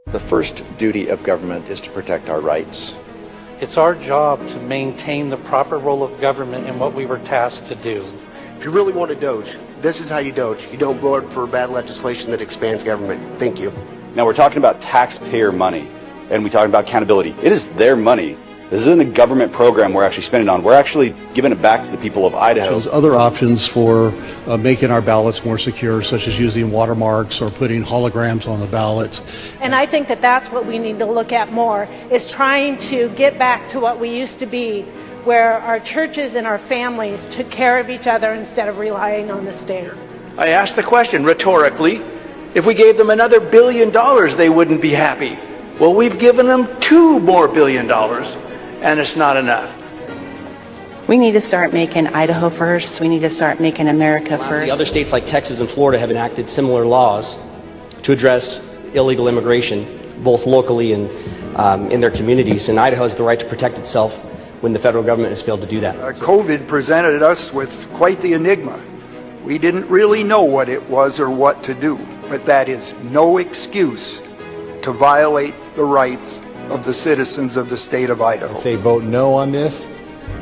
The first duty of government is to protect our rights. It's our job to maintain the proper role of government in what we were tasked to do. If you really want to doge, this is how you doge. You don't vote for bad legislation that expands government. Thank you. Now we're talking about taxpayer money, and we talk about accountability. It is their money. This isn't a government program we're actually spending on. We're actually giving it back to the people of Idaho. There's other options for making our ballots more secure, such as using watermarks or putting holograms on the ballots. And I think that that's what we need to look at more, is trying to get back to what we used to be, where our churches and our families took care of each other instead of relying on the state. I asked the question rhetorically, if we gave them another $1 billion, they wouldn't be happy. Well, we've given them $2 more billion, and it's not enough. We need to start making Idaho first. We need to start making America first. Other states like Texas and Florida have enacted similar laws to address illegal immigration, both locally and in their communities. And Idaho has the right to protect itself when the federal government has failed to do that. COVID presented us with quite the enigma. We didn't really know what it was or what to do, but that is no excuse to violate the rights of the citizens of the state of Idaho. Say vote no on this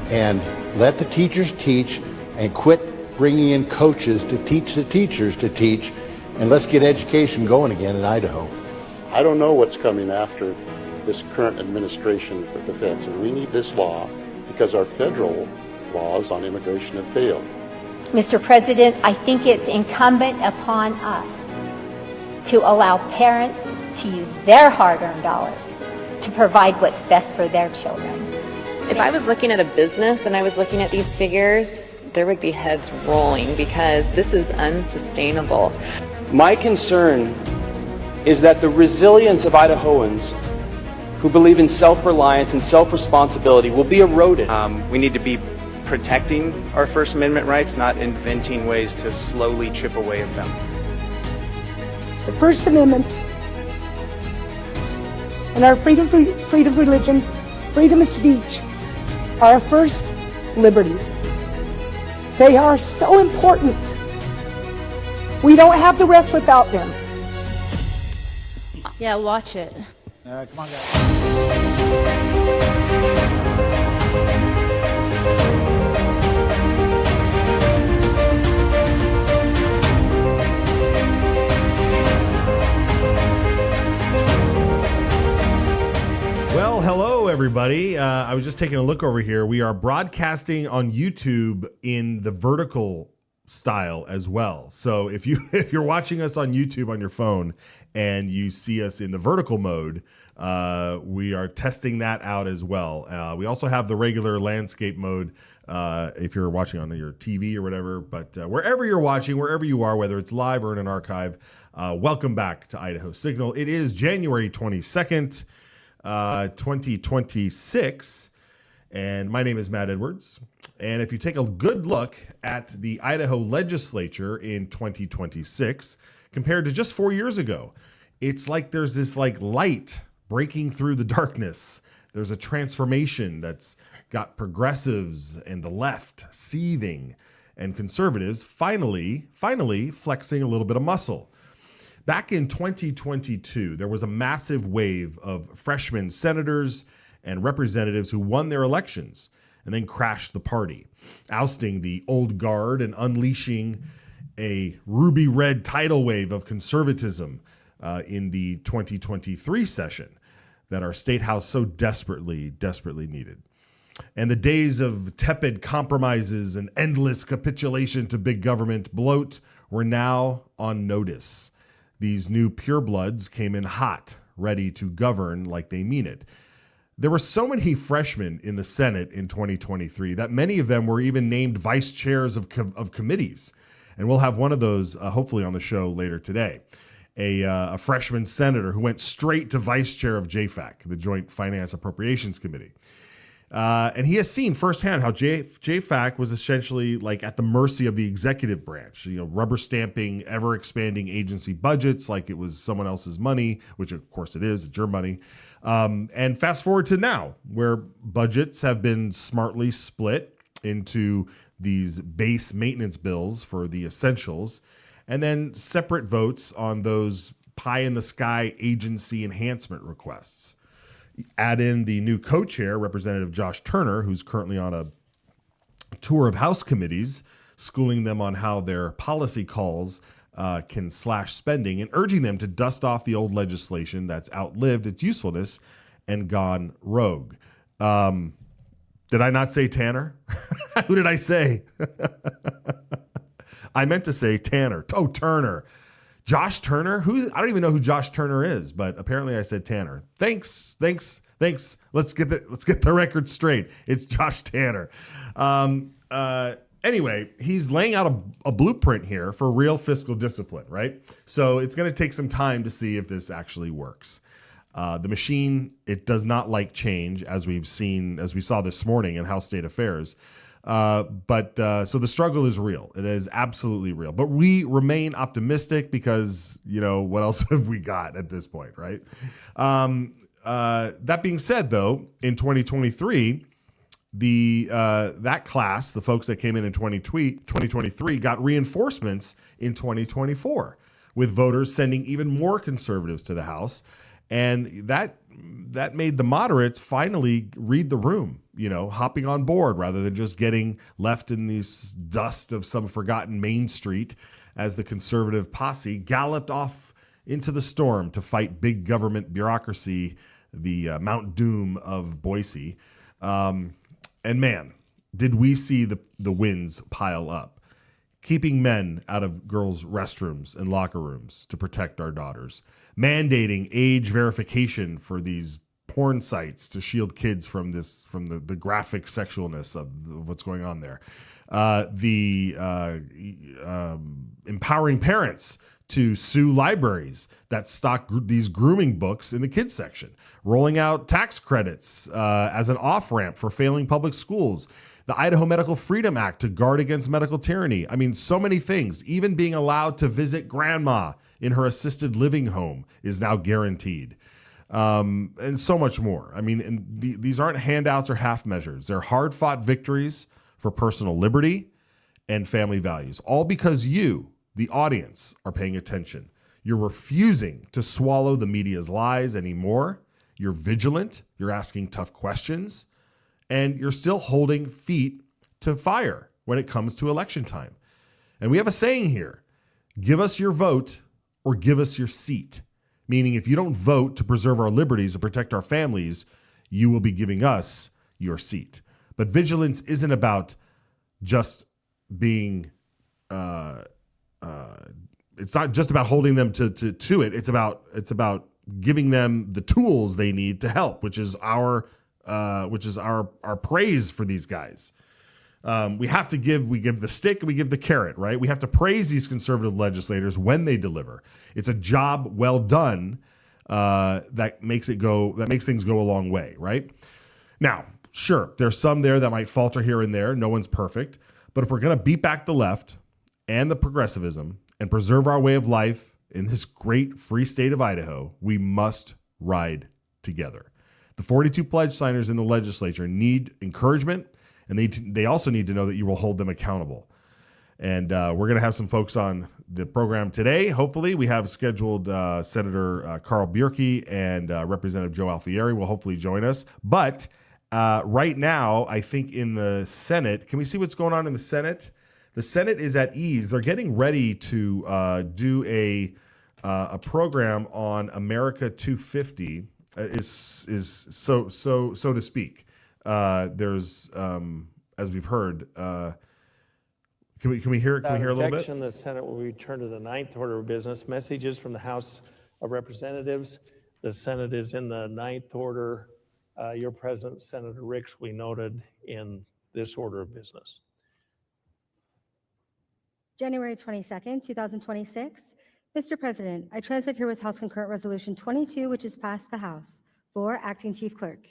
and let the teachers teach and quit bringing in coaches to teach the teachers to teach, and let's get education going again in Idaho. I don't know what's coming after this current administration for the feds, and we need this law because our federal laws on immigration have failed. Mr. President, I think it's incumbent upon us to allow parents to use their hard-earned dollars to provide what's best for their children. If I was looking at a business and I was looking at these figures, there would be heads rolling because this is unsustainable. My concern is that the resilience of Idahoans who believe in self-reliance and self-responsibility will be eroded. We need to be protecting our First Amendment rights, not inventing ways to slowly chip away at them. The First Amendment and our freedom of religion, freedom of speech are our first liberties. They are so important. We don't have to rest without them. Yeah, watch it. Come on, guys. Well, hello, everybody. I was just taking a look over here. We are broadcasting on YouTube in the vertical style as well. So if you're watching us on YouTube on your phone and you see us in the vertical mode, we are testing that out as well. We also have the regular landscape mode if you're watching on your TV or whatever. But wherever you're watching, wherever you are, whether it's live or in an archive, welcome back to Idaho Signal. It is January 22nd. 2026, and my name is Matt Edwards. And if you take a good look at the Idaho legislature in 2026 compared to just 4 years ago, it's like there's this like light breaking through the darkness. There's a transformation that's got progressives and the left seething and conservatives finally flexing a little bit of muscle. Back in 2022, there was a massive wave of freshman senators and representatives who won their elections and then crashed the party, ousting the old guard and unleashing a ruby red tidal wave of conservatism in the 2023 session that our Statehouse so desperately needed. And the days of tepid compromises and endless capitulation to big government bloat were now on notice. These new purebloods came in hot, ready to govern like they mean it. There were so many freshmen in the Senate in 2023 that many of them were even named vice chairs of committees. And we'll have one of those hopefully on the show later today. A freshman senator who went straight to vice chair of JFAC, the Joint Finance Appropriations Committee. And he has seen firsthand how JFAC was essentially like at the mercy of the executive branch, rubber stamping ever expanding agency budgets like it was someone else's money, which of course it is, it's your money. And fast forward to now, where budgets have been smartly split into these base maintenance bills for the essentials, and then separate votes on those pie-in-the-sky agency enhancement requests. Add in the new co-chair, Representative Josh Turner, who's currently on a tour of House committees, schooling them on how their policy calls can slash spending and urging them to dust off the old legislation that's outlived its usefulness and gone rogue. Did I not say Tanner? Who did I say? I meant to say Tanner. Oh, Turner. Josh Turner? I don't even know who Josh Turner is, but apparently I said Tanner. Thanks. Let's get the record straight. It's Josh Tanner. Anyway, he's laying out a blueprint here for real fiscal discipline, right? So it's going to take some time to see if this actually works. The machine, it does not like change, as we saw this morning in House State Affairs. So the struggle is real. It is absolutely real. But we remain optimistic because, what else have we got at this point, right? That being said, though, in 2023, that class, the folks that came in 2023, got reinforcements in 2024, with voters sending even more conservatives to the House. And that made the moderates finally read the room, hopping on board rather than just getting left in this dust of some forgotten Main Street as the conservative posse galloped off into the storm to fight big government bureaucracy, the Mount Doom of Boise. And man, did we see the wins pile up. Keeping men out of girls' restrooms and locker rooms to protect our daughters. Mandating age verification for these porn sites to shield kids from the graphic sexualness of what's going on there. Empowering parents to sue libraries that stock these grooming books in the kids section. Rolling out tax credits as an off-ramp for failing public schools. The Idaho Medical Freedom Act to guard against medical tyranny. I mean, so many things. Even being allowed to visit grandma in her assisted living home is now guaranteed. And so much more. I mean, these aren't handouts or half measures. They're hard-fought victories for personal liberty and family values. All because you, the audience, are paying attention. You're refusing to swallow the media's lies anymore. You're vigilant. You're asking tough questions. And you're still holding feet to fire when it comes to election time. And we have a saying here, give us your vote or give us your seat. Meaning if you don't vote to preserve our liberties and protect our families, you will be giving us your seat. But vigilance isn't about just being, it's not just about holding them to it. It's about giving them the tools they need to help, which is our praise for these guys. We give the stick and we give the carrot, right? We have to praise these conservative legislators when they deliver. It's a job well done that makes things go a long way, right? Now, sure, there's some there that might falter here and there. No one's perfect. But if we're going to beat back the left and the progressivism and preserve our way of life in this great free state of Idaho, we must ride together. The 42 pledge signers in the legislature need encouragement, and they also need to know that you will hold them accountable. And we're going to have some folks on the program today. Hopefully, we have scheduled Senator Carl Bierke and Representative Joe Alfieri will hopefully join us. But right now, I think in the Senate, can we see what's going on in the Senate? The Senate is at ease. They're getting ready to do a program on America 250. Is so to speak. There's as we've heard. Can we hear? Can we hear a little bit? The Senate will return to the ninth order of business. Messages from the House of Representatives. The Senate is in the ninth order. Your President, Senator Ricks, we noted in this order of business. January 22nd, 2026. Mr. President, I transmit herewith House Concurrent Resolution 22, which is passed the House. For Acting Chief Clerk.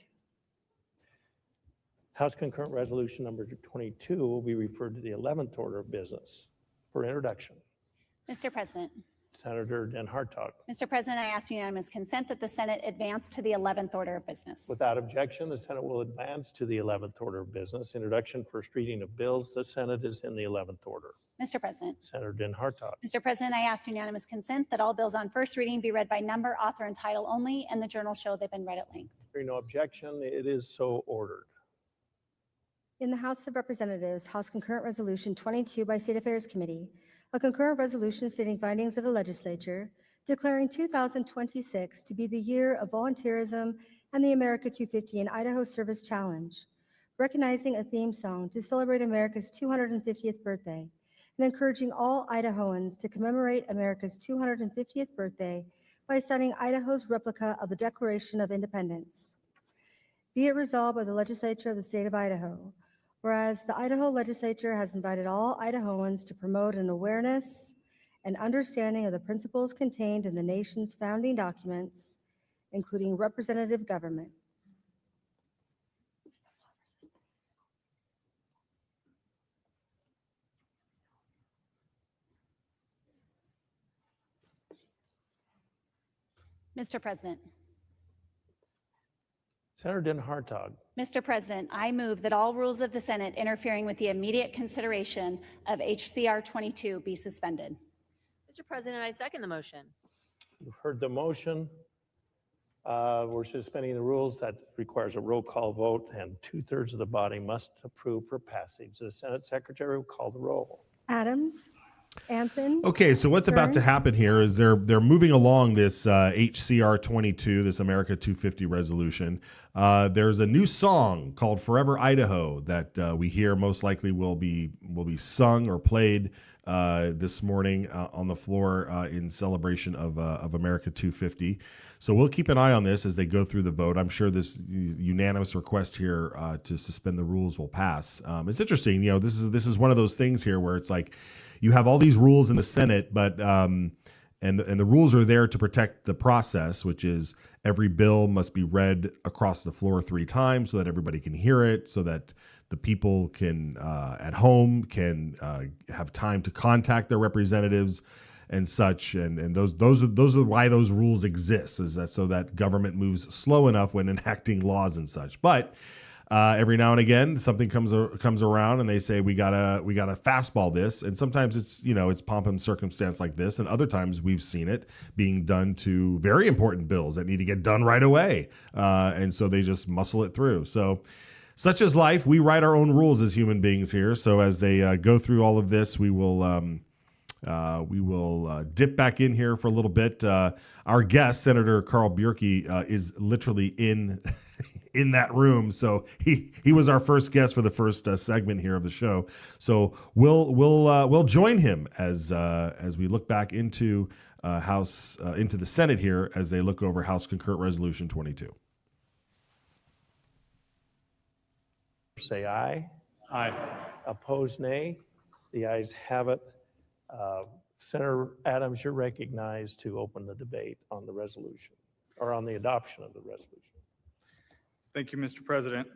House Concurrent Resolution number 22 will be referred to the 11th order of business for introduction. Mr. President, Senator Den Hartog. Mr. President, I ask unanimous consent that the Senate advance to the 11th order of business. Without objection, the Senate will advance to the 11th order of business. Introduction, first reading of bills. The Senate is in the 11th order. Mr. President. Senator Den Hartog. Mr. President, I ask unanimous consent that all bills on first reading be read by number, author, and title only, and the journal show they've been read at length. Hearing no objection, it is so ordered. In the House of Representatives, House Concurrent Resolution 22 by State Affairs Committee, a concurrent resolution stating findings of the legislature, declaring 2026 to be the year of volunteerism and the America 250 in Idaho Service Challenge, recognizing a theme song to celebrate America's 250th birthday, and encouraging all Idahoans to commemorate America's 250th birthday by signing Idaho's replica of the Declaration of Independence. Be it resolved by the legislature of the state of Idaho, whereas the Idaho legislature has invited all Idahoans to promote an awareness and understanding of the principles contained in the nation's founding documents, including representative government. Mr. President. Senator Den Hartog. Mr. President, I move that all rules of the Senate interfering with the immediate consideration of HCR 22 be suspended. Mr. President, I second the motion. You've heard the motion. We're suspending the rules. That requires a roll call vote, and 2/3 of the body must approve for passage. The Senate Secretary will call the roll. Adams, Anthony. Okay, so what's about to happen here is they're moving along this HCR 22, this America 250 resolution. There's a new song called "Forever Idaho" that we hear most likely will be sung or played this morning on the floor in celebration of America 250. So we'll keep an eye on this as they go through the vote. I'm sure this unanimous request here to suspend the rules will pass. It's interesting, this is one of those things here where it's like, you have all these rules in the Senate, but and the rules are there to protect the process, which is every bill must be read across the floor 3 times so that everybody can hear it, so that the people can at home can have time to contact their representatives and such. And those are why those rules exist, is that so that government moves slow enough when enacting laws and such. But every now and again, something comes around and they say we gotta fastball this, and sometimes it's pomp and circumstance like this, and other times we've seen it being done to very important bills that need to get done right away, and so they just muscle it through. So such is life. We write our own rules as human beings here. So as they go through all of this, we will dip back in here for a little bit. Our guest, Senator Carl Bierke, is literally in that room. So he was our first guest for the first segment here of the show. So we'll join him as we look back into into the Senate here as they look over House Concurrent Resolution 22. Say aye. Aye. Opposed, nay. The ayes have it. Senator Adams, you're recognized to open the debate on the resolution, or on the adoption of the resolution. Thank you, Mr. President.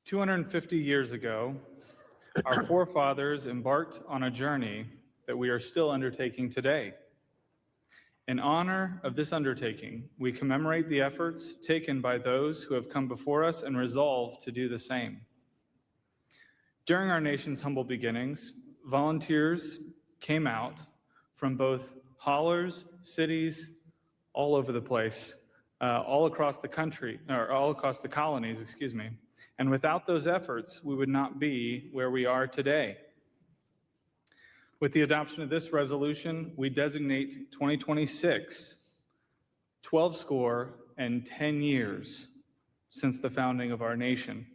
250 years ago, our forefathers embarked on a journey that we are still undertaking today. In honor of this undertaking, we commemorate the efforts taken by those who have come before us and resolve to do the same. During our nation's humble beginnings, volunteers came out from both hollers, cities, all over the place, all across the country, or all across the colonies, excuse me. And without those efforts, we would not be where we are today. With the adoption of this resolution, we designate 2026, 10 years since the founding of our nation,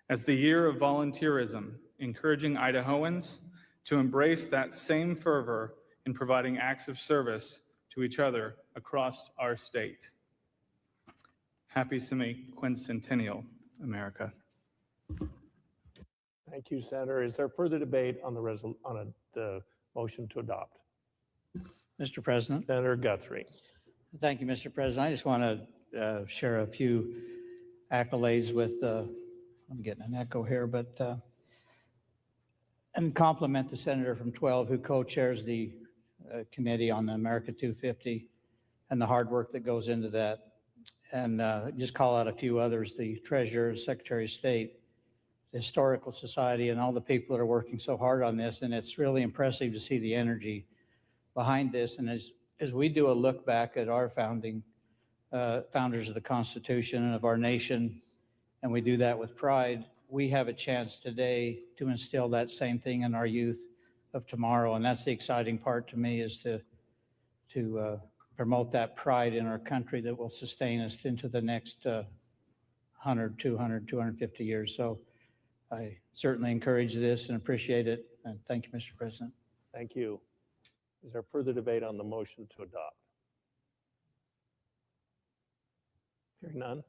as the year of volunteerism, encouraging Idahoans to embrace that same fervor in providing acts of service to each other across our state. Happy semi-quincentennial, America. Thank you, Senator. Is there further debate on the motion to adopt? Mr. President. Senator Guthrie. Thank you, Mr. President. I just want to share a few accolades with, I'm getting an echo here, but and compliment the senator from 12 who co-chairs the committee on the America 250 and the hard work that goes into that. And just call out a few others, the treasurer, Secretary of State, the Historical Society, and all the people that are working so hard on this. And it's really impressive to see the energy behind this. And as we do a look back at our founders of the Constitution and of our nation, and we do that with pride, we have a chance today to instill that same thing in our youth of tomorrow. And that's the exciting part to me, is to promote that pride in our country that will sustain us into the next 100, 200, 250 years. So I certainly encourage this and appreciate it. And thank you, Mr. President. Thank you. Is there further debate on the motion to adopt? Hearing none.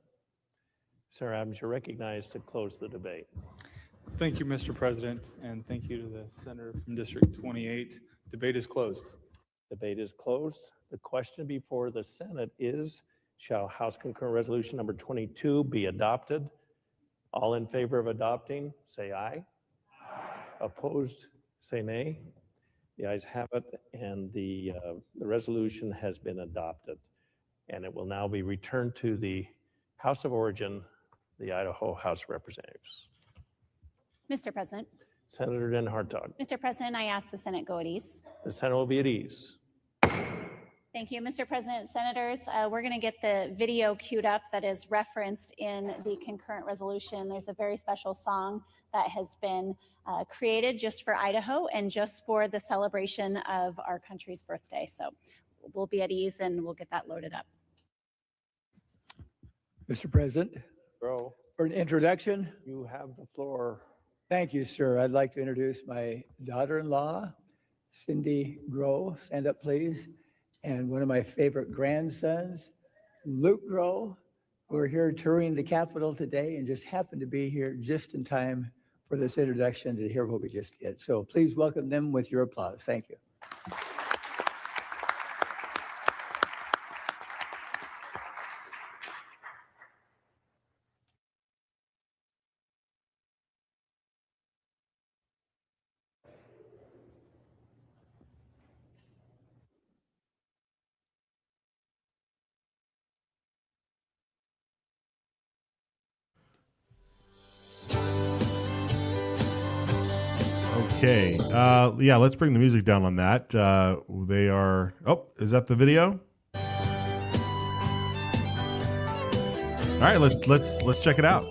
Sarah Adams, you're recognized to close the debate. Thank you, Mr. President, and thank you to the senator from District 28. Debate is closed. Debate is closed. The question before the Senate is, shall House Concurrent Resolution number 22 be adopted? All in favor of adopting, say aye. Opposed, say nay. The ayes have it, and the resolution has been adopted. And it will now be returned to the House of Origin, the Idaho House of Representatives. Mr. President. Senator Den Hartog. Mr. President, I ask the Senate go at ease. The Senate will be at ease. Thank you, Mr. President. Senators, we're going to get the video queued up that is referenced in the concurrent resolution. There's a very special song that has been created just for Idaho and just for the celebration of our country's birthday. So we'll be at ease and we'll get that loaded up. Mr. President, Bro, for an introduction. You have the floor. Thank you, sir. I'd like to introduce my daughter-in-law, Cindy Groh. Stand up, please. And one of my favorite grandsons, Luke Groh. We're here touring the Capitol today and just happened to be here just in time for this introduction to hear what we just did. So please welcome them with your applause. Thank you. Okay. Yeah, let's bring the music down on that. They are. Oh, is that the video? All right, let's check it out.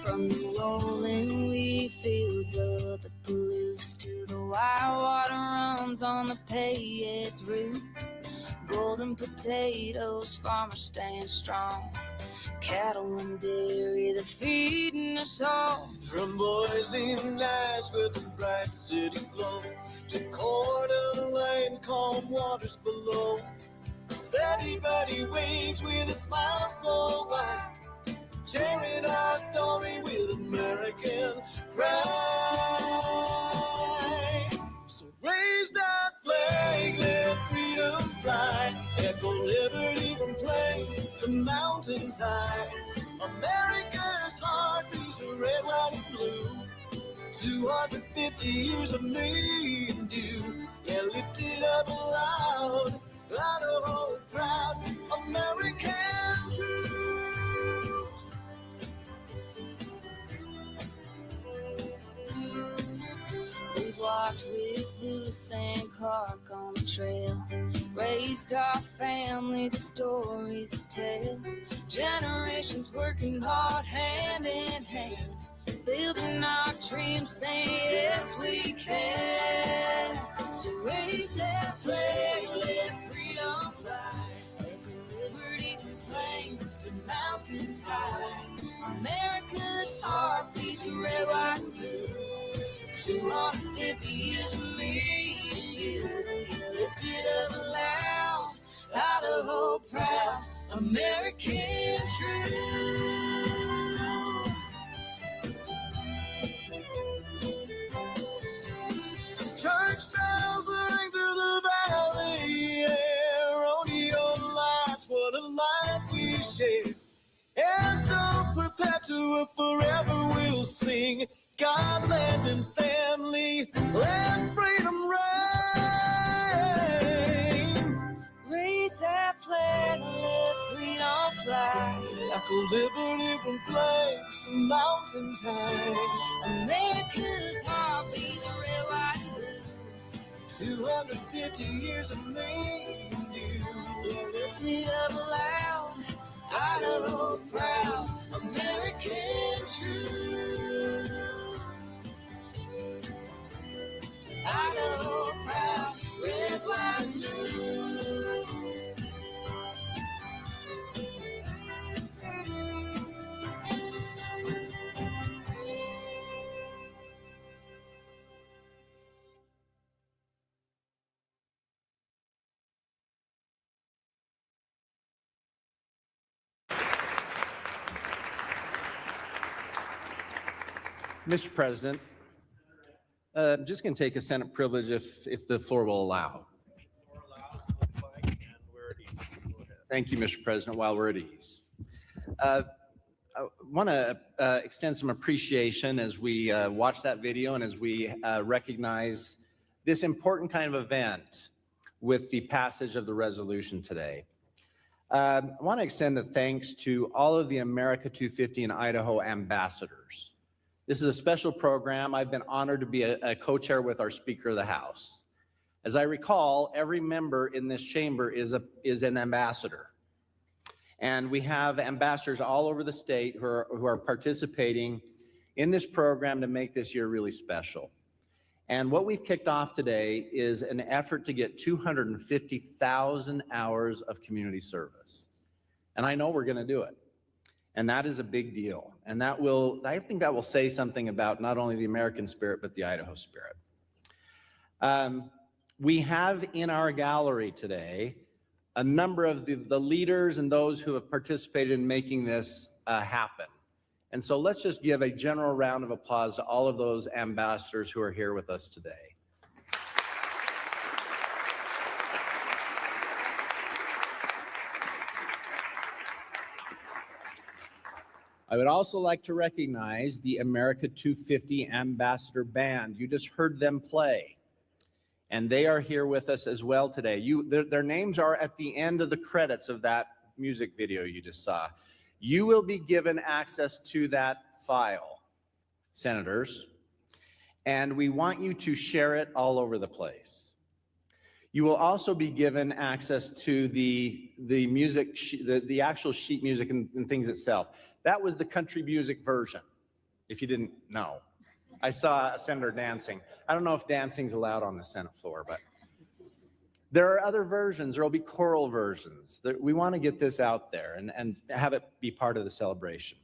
From the rolling wheat fields of the Palouse to the wild water runs on the Payette's route. Golden potatoes, farmers stand strong. Cattle and dairy, they're feeding us all. From Boise and Nashville to bright city glow, to Coeur d'Alene's calm waters below. Steady buddy waves with a smile so white, sharing our story with American pride. So raise that flag, let freedom fly, echo liberty from plains to mountains high. America's heart beats red, white, and blue. 250 years of me and you, yeah, lift it up loud. Idaho proud, American true. We've walked with Lewis and Clark on the trail, raised our families with stories to tell. Generations working hard, hand in hand, building our dreams, saying yes we can. So raise that flag, let freedom fly, let liberty from plains to mountains high. America's heart beats red, white, and blue. 250 years of me and you, lift it up loud. Idaho proud, American true. Church bells ring through the valley, yeah. Rodeo lights, what a life we share. As though perpetua forever we'll sing. God, land, and fan. mountains high. America's heartbeats are red, white, and blue. 250 years of making you. Yeah, lift it up loud. Idaho proud, American true. Idaho proud, red, white, blue. Mr. President, I'm just going to take a Senate privilege if the floor will allow. Thank you, Mr. President, while we're at ease. I want to extend some appreciation as we watch that video and as we recognize this important kind of event with the passage of the resolution today. I want to extend a thanks to all of the America 250 and Idaho ambassadors. This is a special program. I've been honored to be a co-chair with our Speaker of the House. As I recall, every member in this chamber is an ambassador. And we have ambassadors all over the state who are participating in this program to make this year really special. And what we've kicked off today is an effort to get 250,000 hours of community service. And I know we're going to do it. And that is a big deal. And I think that will say something about not only the American spirit, but the Idaho spirit. We have in our gallery today a number of the leaders and those who have participated in making this happen. And so let's just give a general round of applause to all of those ambassadors who are here with us today. I would also like to recognize the America 250 Ambassador Band. You just heard them play, and they are here with us as well today. Their names are at the end of the credits of that music video you just saw. You will be given access to that file, senators, and we want you to share it all over the place. You will also be given access to the music, the actual sheet music and things itself. That was the country music version, if you didn't know. I saw a senator dancing. I don't know if dancing's allowed on the Senate floor, but there are other versions. There will be choral versions. We want to get this out there and have it be part of the celebration.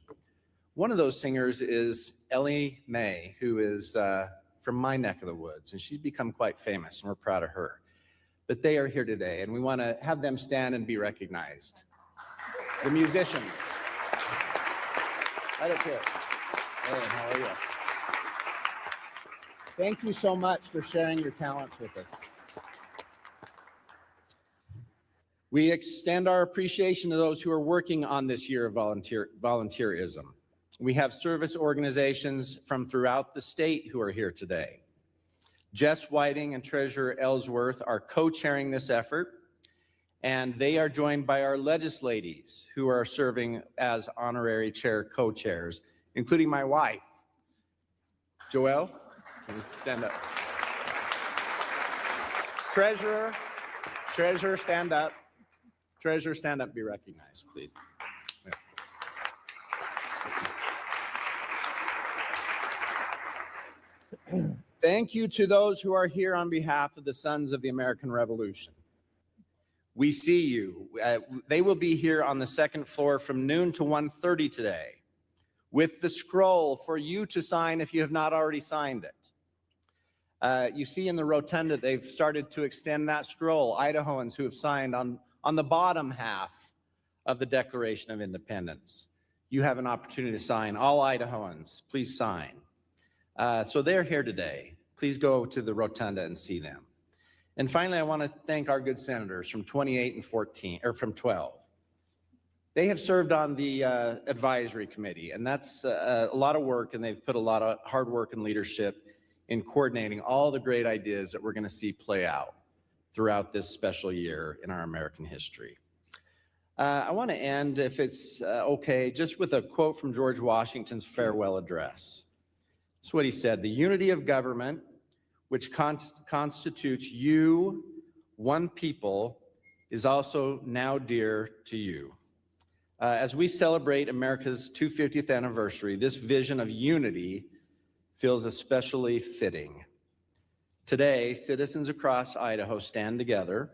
One of those singers is Ellie Mae, who is from my neck of the woods, and she's become quite famous, and we're proud of her. But they are here today, and we want to have them stand and be recognized. The musicians. Right up here. Hey, how are you? Thank you so much for sharing your talents with us. We extend our appreciation to those who are working on this year of volunteerism. We have service organizations from throughout the state who are here today. Jess Whiting and Treasurer Ellsworth are co-chairing this effort, and they are joined by our legisladies who are serving as honorary chair co-chairs, including my wife. Joelle, can you stand up? Treasurer, stand up. Treasurer, stand up, be recognized, please. Thank you to those who are here on behalf of the Sons of the American Revolution. We see you. They will be here on the second floor from noon to 1:30 today with the scroll for you to sign if you have not already signed it. You see in the rotunda, they've started to extend that scroll. Idahoans who have signed on the bottom half of the Declaration of Independence. You have an opportunity to sign. All Idahoans, please sign. So they're here today. Please go to the rotunda and see them. And finally, I want to thank our good senators from 28 and 14, or from 12. They have served on the advisory committee, and that's a lot of work, and they've put a lot of hard work and leadership in coordinating all the great ideas that we're going to see play out throughout this special year in our American history. I want to end, if it's okay, just with a quote from George Washington's farewell address. That's what he said: "The unity of government, which constitutes you, one people, is also now dear to you." As we celebrate America's 250th anniversary, this vision of unity feels especially fitting. Today, citizens across Idaho stand together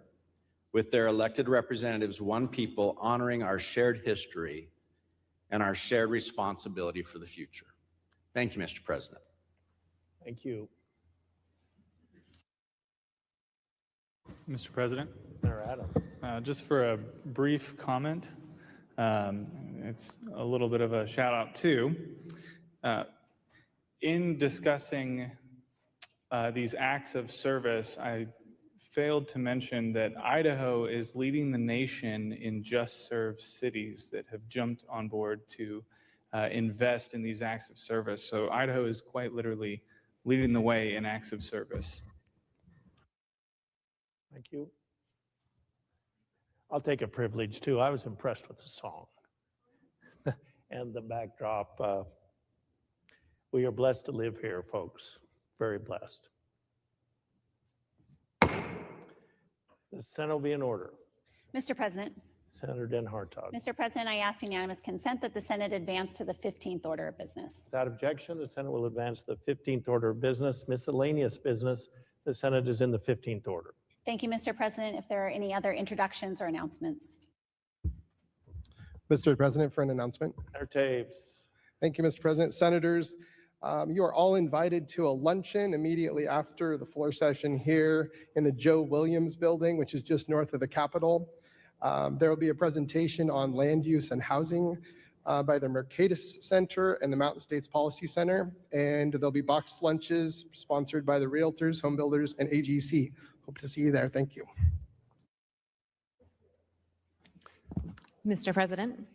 with their elected representatives, one people, honoring our shared history and our shared responsibility for the future. Thank you, Mr. President. Thank you. Mr. President, Senator Adams. just for a brief comment, it's a little bit of a shout out too. In discussing these acts of service, I failed to mention that Idaho is leading the nation in just serve cities that have jumped on board to invest in these acts of service. So Idaho is quite literally leading the way in acts of service. Thank you. I'll take a privilege too. I was impressed with the song and the backdrop. We are blessed to live here, folks. Very blessed. The Senate will be in order. Mr. President. Senator Den Hartog. Mr. President, I ask unanimous consent that the Senate advance to the 15th order of business. Without objection, the Senate will advance to the 15th order of business. Miscellaneous business, the Senate is in the 15th order. Thank you, Mr. President. If there are any other introductions or announcements. Mr. President, for an announcement. Senator Taves. Thank you, Mr. President. Senators, you are all invited to a luncheon immediately after the floor session here in the Joe Williams building, which is just north of the Capitol. There will be a presentation on land use and housing by the Mercatus Center and the Mountain States Policy Center. And there'll be boxed lunches sponsored by the Realtors, Home Builders, and AGC. Hope to see you there. Thank you. Mr. President.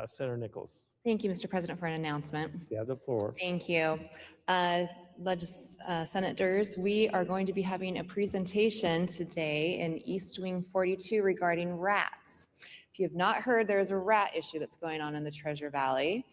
Senator Nichols. Thank you, Mr. President, for an announcement. You have the floor. Thank you. Senators, we are going to be having a presentation today in East Wing 42 regarding rats. If you have not heard, there's a rat issue that's going on in the Treasure Valley.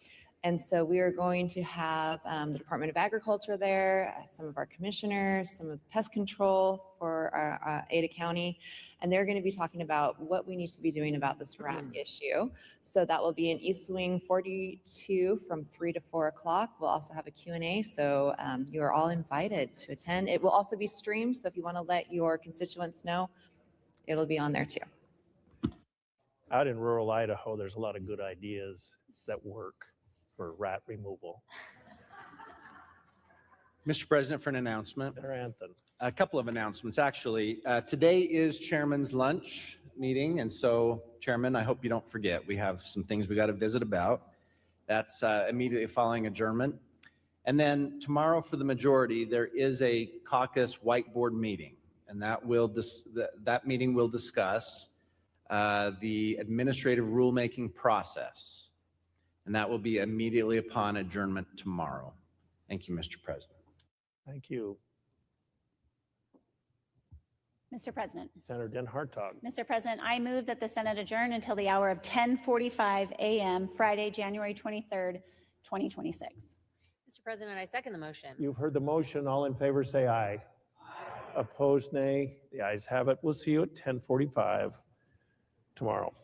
And so we are going to have the Department of Agriculture there, some of our commissioners, some of the pest control for our, Ada County, and they're going to be talking about what we need to be doing about this rat issue. So that will be in East Wing 42 from 3 to 4 o'clock. We'll also have a Q&A, so you are all invited to attend. It will also be streamed, so if you want to let your constituents know, it'll be on there too. Out in rural Idaho, there's a lot of good ideas that work for rat removal. Mr. President, for an announcement. Senator Anthony. A couple of announcements, actually. Today is Chairman's lunch meeting, and so, Chairman, I hope you don't forget. We have some things we got to visit about. That's immediately following adjournment. And then tomorrow for the majority, there is a caucus whiteboard meeting, and that meeting will discuss the administrative rulemaking process. And that will be immediately upon adjournment tomorrow. Thank you, Mr. President. Thank you. Mr. President. Senator Den Hartog. Mr. President, I move that the Senate adjourn until the hour of 10:45 a.m. Friday, January 23rd, 2026. Mr. President, I second the motion. You've heard the motion. All in favor say aye. Aye. Opposed, nay. The ayes have it. We'll see you at 10:45 tomorrow.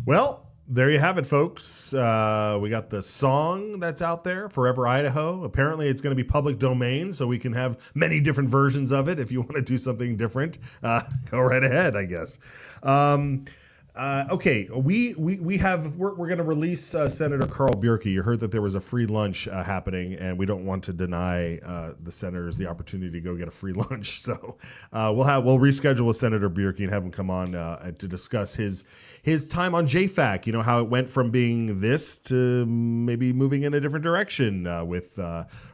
Well, there you have it, folks. We got the song that's out there, Forever Idaho. Apparently, it's going to be public domain, so we can have many different versions of it. If you want to do something different, go right ahead, I guess. Okay, we're going to release Senator Carl Bierke. You heard that there was a free lunch happening, and we don't want to deny the senators the opportunity to go get a free lunch. So we'll reschedule with Senator Bierke and have him come on to discuss his time on JFAC. You know, how it went from being this to maybe moving in a different direction with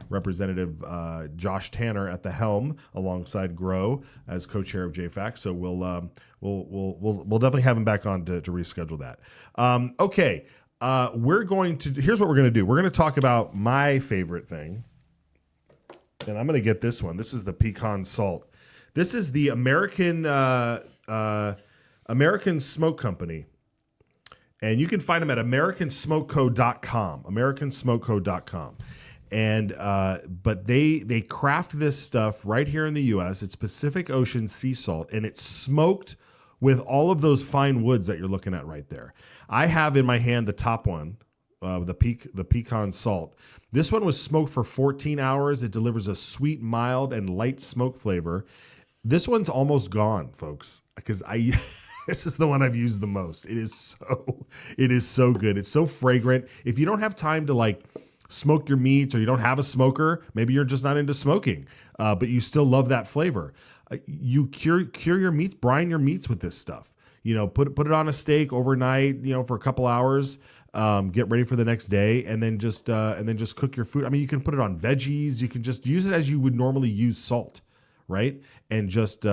Representative Josh Tanner at the helm alongside Grow as co-chair of JFAC. So we'll definitely have him back on to reschedule that. Okay, here's what we're going to do. We're going to talk about my favorite thing, and I'm going to get this one. This is the pecan salt. This is the American Smoke Company. And you can find them at americansmokeco.com, americansmokeco.com. And but they craft this stuff right here in the U.S. It's Pacific Ocean sea salt, and it's smoked with all of those fine woods that you're looking at right there. I have in my hand the top one, the pecan salt. This one was smoked for 14 hours. It delivers a sweet, mild, and light smoke flavor. This one's almost gone, folks, because this is the one I've used the most. It is so good. It's so fragrant. If you don't have time to like smoke your meats, or you don't have a smoker, maybe you're just not into smoking, but you still love that flavor. You cure your meats, brine your meats with this stuff. You know, put it on a steak overnight, you know, for a couple hours. Get ready for the next day, and then just cook your food. I mean, you can put it on veggies. You can just use it as you would normally use salt, right? And just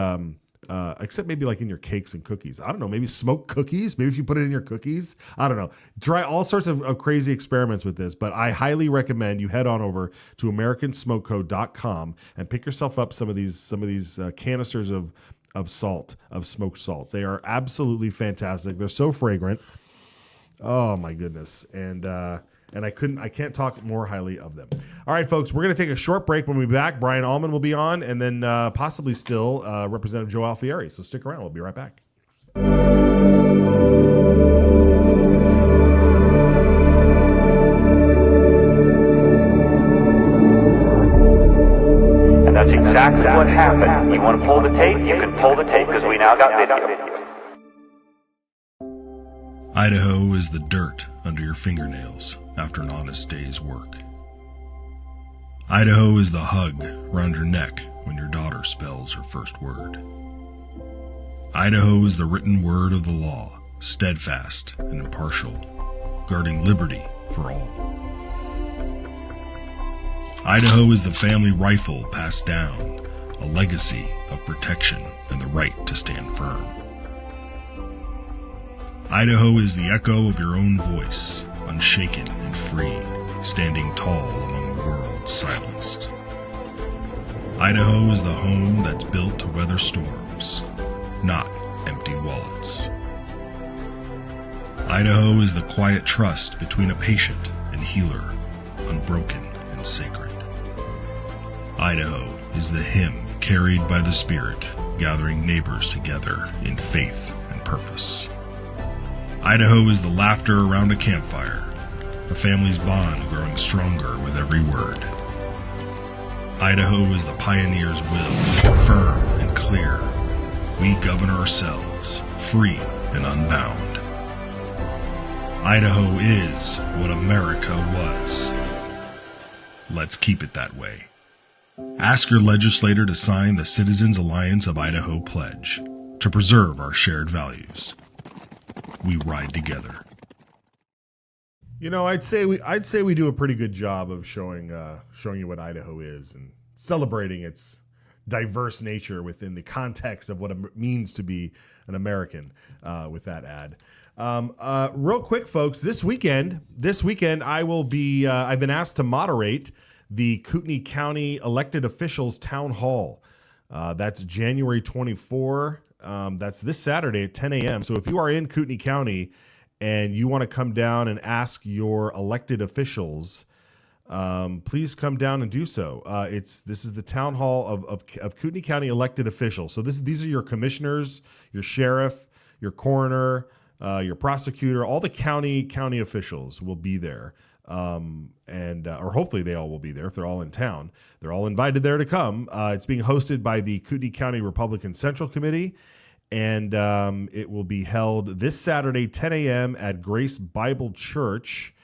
except maybe like in your cakes and cookies. I don't know, maybe smoked cookies. Maybe if you put it in your cookies. I don't know. Try all sorts of crazy experiments with this, but I highly recommend you head on over to americansmokeco.com and pick yourself up some of these canisters of salt, of smoked salts. They are absolutely fantastic. They're so fragrant. Oh my goodness. And I can't talk more highly of them. All right, folks, we're going to take a short break. When we be back, Brian Allman will be on, and then possibly still Representative Joe Alfieri. So stick around. We'll be right back. And that's exactly what happened. You want to pull the tape? You can pull the tape because we now got video. Idaho is the dirt under your fingernails after an honest day's work. Idaho is the hug around your neck when your daughter spells her first word. Idaho is the written word of the law, steadfast and impartial, guarding liberty for all. Idaho is the family rifle passed down, a legacy of protection and the right to stand firm. Idaho is the echo of your own voice, unshaken and free, standing tall among the world's silenced. Idaho is the home that's built to weather storms, not empty wallets. Idaho is the quiet trust between a patient and healer, unbroken and sacred. Idaho is the hymn carried by the Spirit, gathering neighbors together in faith and purpose. Idaho is the laughter around a campfire, a family's bond growing stronger with every word. Idaho is the pioneer's will, firm and clear. We govern ourselves, free and unbound. Idaho is what America was. Let's keep it that way. Ask your legislator to sign the Citizens Alliance of Idaho pledge to preserve our shared values. We ride together. You know, I'd say we do a pretty good job of showing you what Idaho is and celebrating its diverse nature within the context of what it means to be an American. With that ad, real quick, folks, this weekend I will be. I've been asked to moderate the Kootenai County elected officials town hall. That's January 24. That's this Saturday at 10 a.m. So if you are in Kootenai County and you want to come down and ask your elected officials, please come down and do so. This is the town hall of Kootenai County elected officials. So these are your commissioners, your sheriff, your coroner, your prosecutor, all the county officials will be there. Or hopefully they all will be there if they're all in town. They're all invited there to come. It's being hosted by the Kootenai County Republican Central Committee, and it will be held this Saturday, 10 a.m. at Grace Bible Church,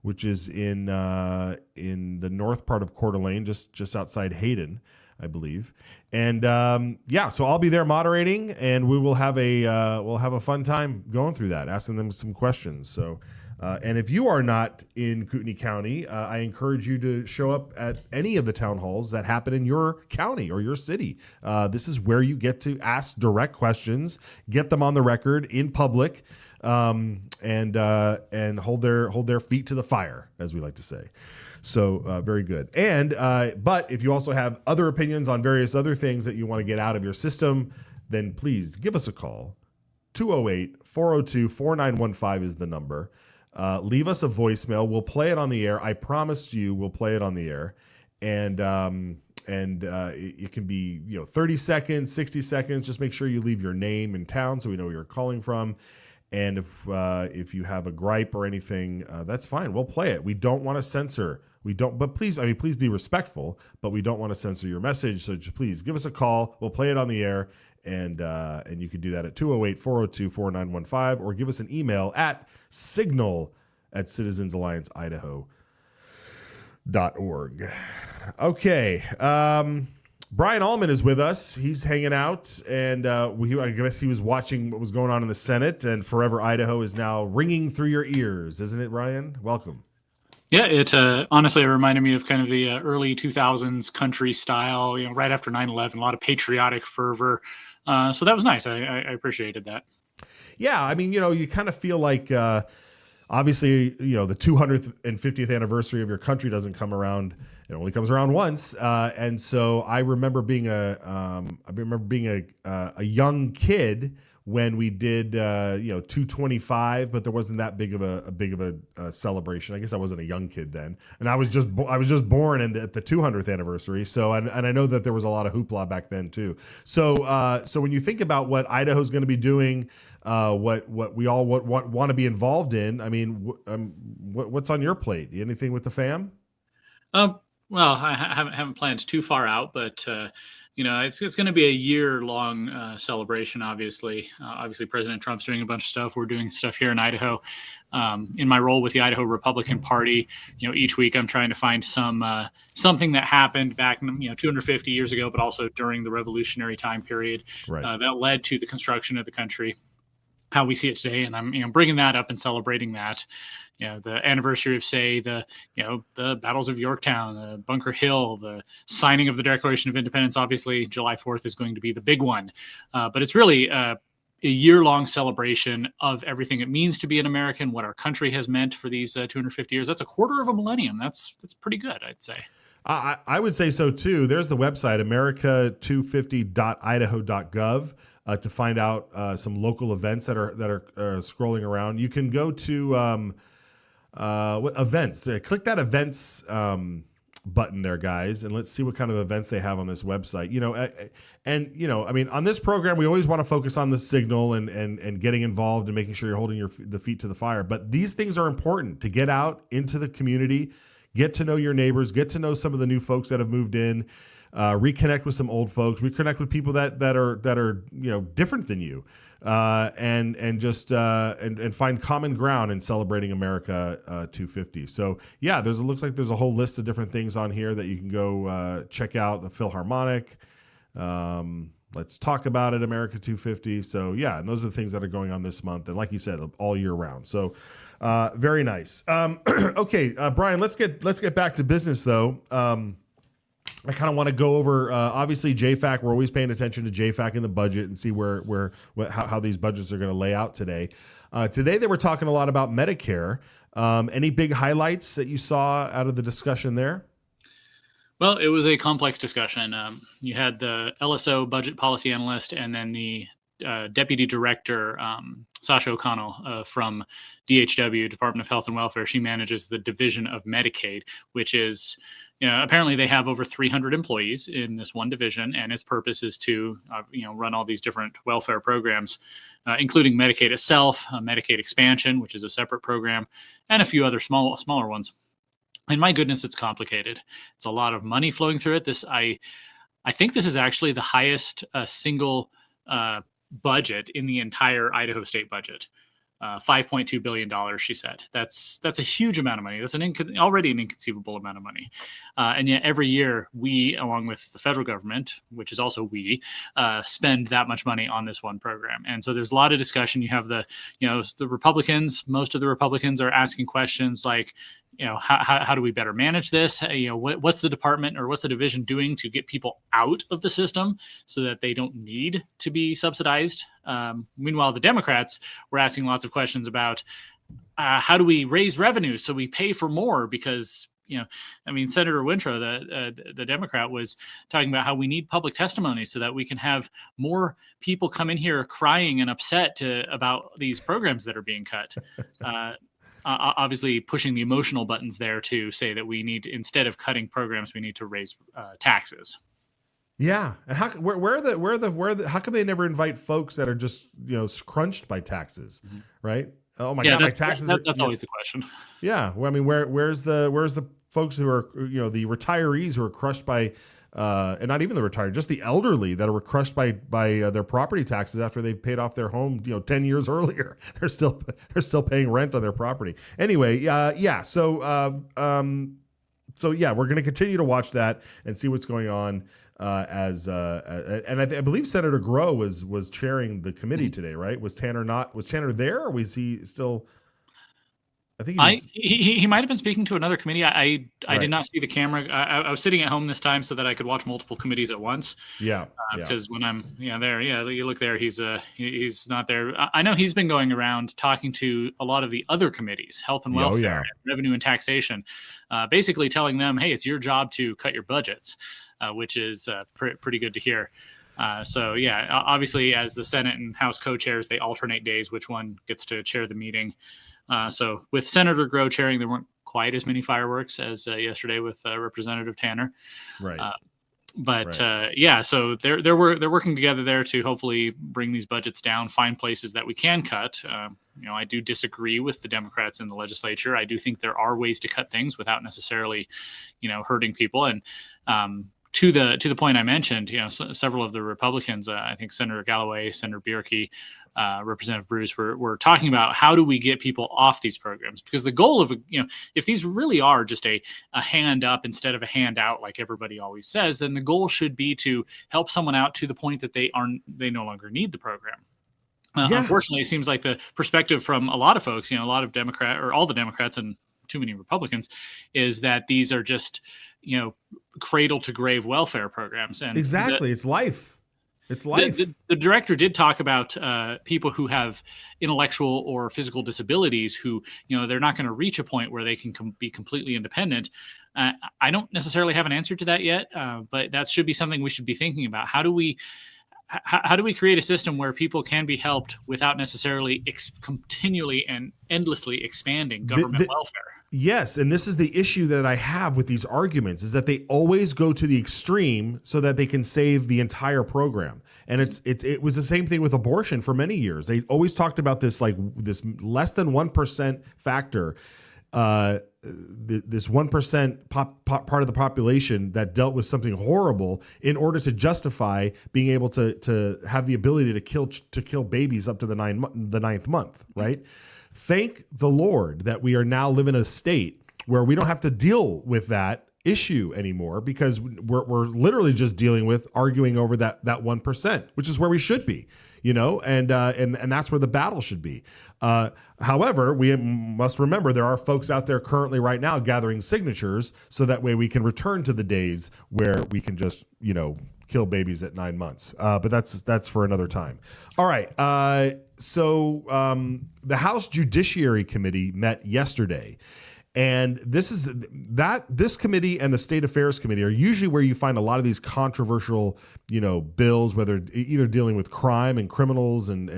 which is in the north part of Coeur d'Alene, just outside Hayden, I believe. And so I'll be there moderating, and we will have a fun time going through that, asking them some questions. So. And if you are not in Kootenai County, I encourage you to show up at any of the town halls that happen in your county or your city. This is where you get to ask direct questions, get them on the record in public, and hold their feet to the fire, as we like to say. So very good. And but if you also have other opinions on various other things that you want to get out of your system, then please give us a call. 208-402-4915 is the number. Leave us a voicemail. We'll play it on the air. I promised you we'll play it on the air. And it can be 30 seconds, 60 seconds. Just make sure you leave your name and town so we know where you're calling from. And if you have a gripe or anything, that's fine. We'll play it. We don't want to censor. But please be respectful. But we don't want to censor your message. So just please give us a call. We'll play it on the air. And you can do that at 208-402-4915 or give us an email at signal@citizensallianceidaho.org. Okay. Brian Allman is with us. He's hanging out, and I guess he was watching what was going on in the Senate, and Forever Idaho is now ringing through your ears, isn't it, Brian? Welcome. Yeah, it honestly, it reminded me of kind of the early 2000s country style, right after 9/11, a lot of patriotic fervor. So that was nice. I appreciated that. Yeah, I mean, you kind of feel like, obviously, the 250th anniversary of your country doesn't come around. It only comes around once. And so I remember being a young kid when we did 225, but there wasn't that big of a celebration. I guess I wasn't a young kid then, and I was just born at the 200th anniversary. So and I know that there was a lot of hoopla back then too. So when you think about what Idaho's going to be doing, what we all want to be involved in, I mean, what's on your plate? Anything with the fam? Well, I haven't planned too far out, but it's going to be a year-long celebration. Obviously, President Trump's doing a bunch of stuff. We're doing stuff here in Idaho. In my role with the Idaho Republican Party, each week I'm trying to find something that happened back 250 years ago, but also during the Revolutionary time period that led to the construction of the country, how we see it today. And I'm bringing that up and celebrating that. The anniversary of, say, the battles of Yorktown, Bunker Hill, the signing of the Declaration of Independence. Obviously, July 4th is going to be the big one. But it's really a year-long celebration of everything it means to be an American, what our country has meant for these 250 years. That's a quarter of a millennium. That's pretty good, I'd say. I would say so, too. There's the website, america250.idaho.gov. To find out some local events that are scrolling around. You can go to events. Click that events button there, guys, and let's see what kind of events they have on this website. I mean, on this program, we always want to focus on the signal and getting involved and making sure you're holding the feet to the fire. But these things are important to get out into the community, get to know your neighbors, get to know some of the new folks that have moved in. Reconnect with some old folks, reconnect with people that are different than you, and just find common ground in celebrating America 250. So yeah, looks like there's a whole list of different things on here that you can go check out. The Philharmonic, let's talk about it, America 250. So yeah, and those are the things that are going on this month, and like you said, all year round. So very nice. Okay, Brian, let's get back to business though. I kind of want to go over, obviously, JFAC. We're always paying attention to JFAC in the budget and see how these budgets are going to lay out today. Today, they were talking a lot about Medicare. Any big highlights that you saw out of the discussion there? Well, it was a complex discussion. You had the LSO budget policy analyst and then the deputy director, Sasha O'Connell from DHW, Department of Health and Welfare. She manages the Division of Medicaid, which is... apparently they have over 300 employees in this one division, and its purpose is to, run all these different welfare programs, including Medicaid itself, Medicaid expansion, which is a separate program, and a few other smaller ones. And my goodness, it's complicated. It's a lot of money flowing through it. I think this is actually the highest single budget in the entire Idaho state budget. $5.2 billion, she said. That's a huge amount of money. That's already an inconceivable amount of money. And yet every year we, along with the federal government, which is also we, spend that much money on this one program. And so there's a lot of discussion. You have the Republicans, most of the Republicans are asking questions like, how do we better manage this? What's the department or what's the division doing to get people out of the system so that they don't need to be subsidized? Meanwhile, the Democrats were asking lots of questions about how do we raise revenue so we pay for more, because Senator Wintrow, the Democrat, was talking about how we need public testimony so that we can have more people come in here crying and upset about these programs that are being cut. Obviously, pushing the emotional buttons there to say that we need, instead of cutting programs, we need to raise taxes. Yeah, and how come they never invite folks that are just crunched by taxes, right? Oh my God, my taxes. That's always the question. Yeah, well, I mean, where's the folks who are the retirees who are crushed by, and not even the retired, just the elderly that were crushed by their property taxes after they paid off their home 10 years earlier. They're still paying rent on their property. Anyway, yeah. So yeah, we're going to continue to watch that and see what's going on. And I believe Senator Groh was chairing the committee today, right? Was Tanner there, or was he still? I think he might have been speaking to another committee. I Right. did not see the camera. I was sitting at home this time so that I could watch multiple committees at once. Yeah. Because when I'm there, you look there, he's not there. I know he's been going around talking to a lot of the other committees, health and welfare, and revenue and taxation, basically telling them, hey, it's your job to cut your budgets, which is pretty good to hear. So yeah, obviously as the Senate and House co-chairs, they alternate days which one gets to chair the meeting. So with Senator Groh chairing, there weren't quite as many fireworks as yesterday with Representative Tanner. Right. Yeah, so they're working together there to hopefully bring these budgets down, find places that we can cut. I do disagree with the Democrats in the legislature. I do think there are ways to cut things without necessarily, hurting people. And to the point I mentioned, several of the Republicans, I think Senator Galloway, Senator Bierke, Representative Bruce, were talking about how do we get people off these programs, because the goal of if these really are just a hand up instead of a hand out like everybody always says, then the goal should be to help someone out to the point that they no longer need the program. Unfortunately, it seems like the perspective from a lot of folks, a lot of all the Democrats and too many Republicans, is that these are just cradle to grave welfare programs. And exactly, it's life. It's life. The director did talk about people who have intellectual or physical disabilities who, they're not going to reach a point where they can be completely independent. I don't necessarily have an answer to that yet, but that should be something we should be thinking about. How do we create a system where people can be helped without necessarily continually and endlessly expanding government welfare? Yes, and this is the issue that I have with these arguments, is that they always go to the extreme so that they can save the entire program. And it was the same thing with abortion for many years. They always talked about this this less than 1% factor, this 1% part of the population that dealt with something horrible in order to justify being able to have the ability to kill babies up to the ninth month, right? Thank the Lord that we are now living in a state where we don't have to deal with that issue anymore, because we're literally just dealing with arguing over that 1%, which is where we should be, and that's where the battle should be. However, we must remember there are folks out there currently right now gathering signatures so that way we can return to the days where we can just, kill babies at 9 months. But that's for another time. All right. So the House Judiciary Committee met yesterday, and this committee and the State Affairs Committee are usually where you find a lot of these controversial, bills, whether either dealing with crime and criminals and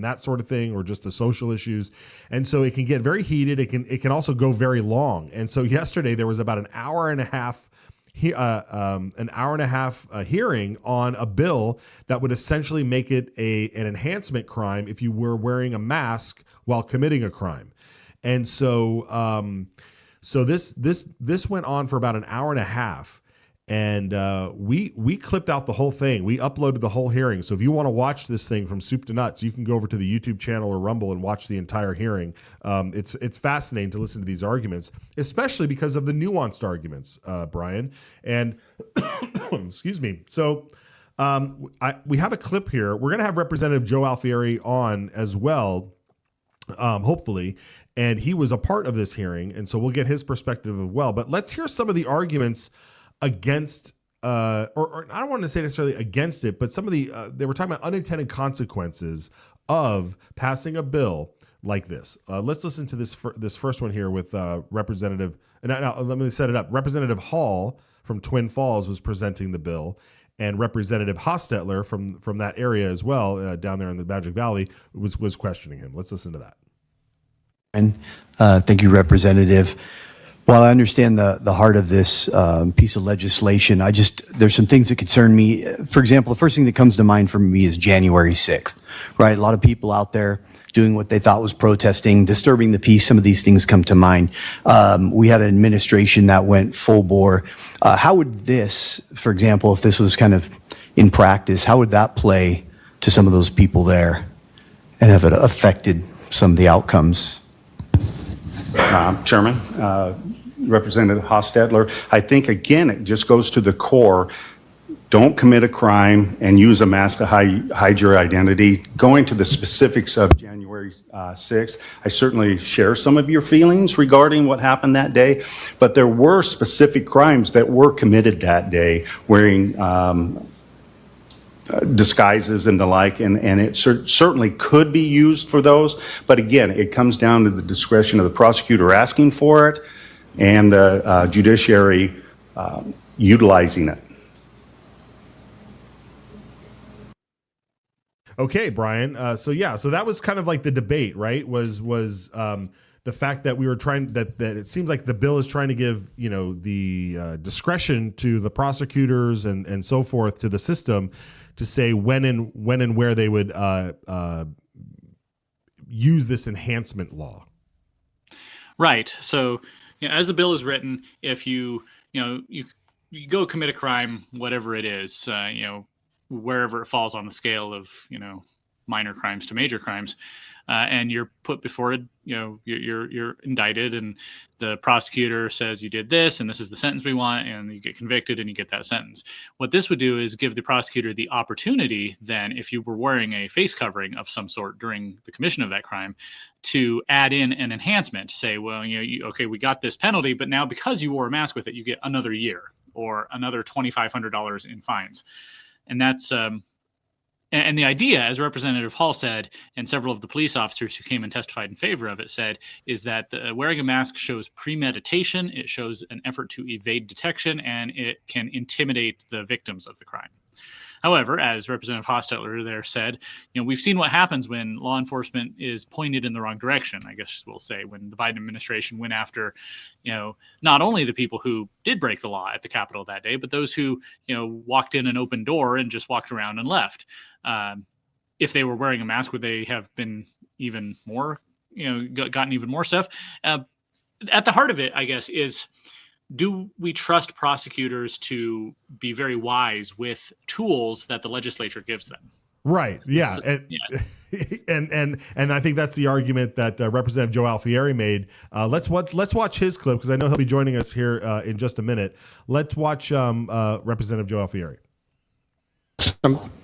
that sort of thing, or just the social issues. And so it can get very heated. It can also go very long. And so yesterday there was about an hour and a half hearing on a bill that would essentially make it an enhancement crime if you were wearing a mask while committing a crime. And so this went on for about an hour and a half, and we clipped out the whole thing. We uploaded the whole hearing. So if you want to watch this thing from soup to nuts, you can go over to the YouTube channel or Rumble and watch the entire hearing. It's fascinating to listen to these arguments, especially because of the nuanced arguments, Brian. And excuse me. So we have a clip here. We're going to have Representative Joe Alfieri on as well. hopefully. And he was a part of this hearing, and so we'll get his perspective as well. But let's hear some of the arguments against, or I don't want to say necessarily against it, but some of the, they were talking about unintended consequences of passing a bill like this. Let's listen to this first one here with Representative, now let me set it up. Representative Hall from Twin Falls was presenting the bill, and Representative Hostetler from that area as well, down there in the Magic Valley, was questioning him. Let's listen to that. And thank you, Representative. While I understand the heart of this piece of legislation, there's some things that concern me. For example, the first thing that comes to mind for me is January 6th, right? A lot of people out there doing what they thought was protesting, disturbing the peace. Some of these things come to mind. We had an administration that went full bore. How would this, for example, if this was kind of in practice, how would that play to some of those people there and have it affected some of the outcomes? Chairman, Representative Hostetler, I think, again, it just goes to the core. Don't commit a crime and use a mask to hide your identity. Going to the specifics of January 6th, I certainly share some of your feelings regarding what happened that day, but there were specific crimes that were committed that day, wearing disguises and the like, and it certainly could be used for those. But again, it comes down to the discretion of the prosecutor asking for it and the judiciary utilizing it. Okay, Brian. So that was kind of like the debate, right? Was the fact that we were trying that it seems like the bill is trying to give the discretion to the prosecutors and so forth, to the system, to say when and where they would use this enhancement law. Right. So as the bill is written, if you go commit a crime, whatever it is, wherever it falls on the scale of minor crimes to major crimes, and you're put before it, you're indicted, and the prosecutor says you did this, and this is the sentence we want, and you get convicted, and you get that sentence. What this would do is give the prosecutor the opportunity, then, if you were wearing a face covering of some sort during the commission of that crime, to add in an enhancement. Say, well, okay, we got this penalty, but now because you wore a mask with it, you get another year or another $2,500 in fines. And that's and the idea, as Representative Hall said, and several of the police officers who came and testified in favor of it said, is that wearing a mask shows premeditation, it shows an effort to evade detection, and it can intimidate the victims of the crime. However, as Representative Hostetler there said, we've seen what happens when law enforcement is pointed in the wrong direction, I guess we'll say, when the Biden administration went after, not only the people who did break the law at the Capitol that day, but those who, walked in an open door and just walked around and left. If they were wearing a mask, would they have been even more, gotten even more stuff? At the heart of it, I guess, is, do we trust prosecutors to be very wise with tools that the legislature gives them? Right. Yeah. And I think that's the argument that Representative Joe Alfieri made. Let's watch his clip, because I know he'll be joining us here in just a minute. Let's watch Representative Joe Alfieri.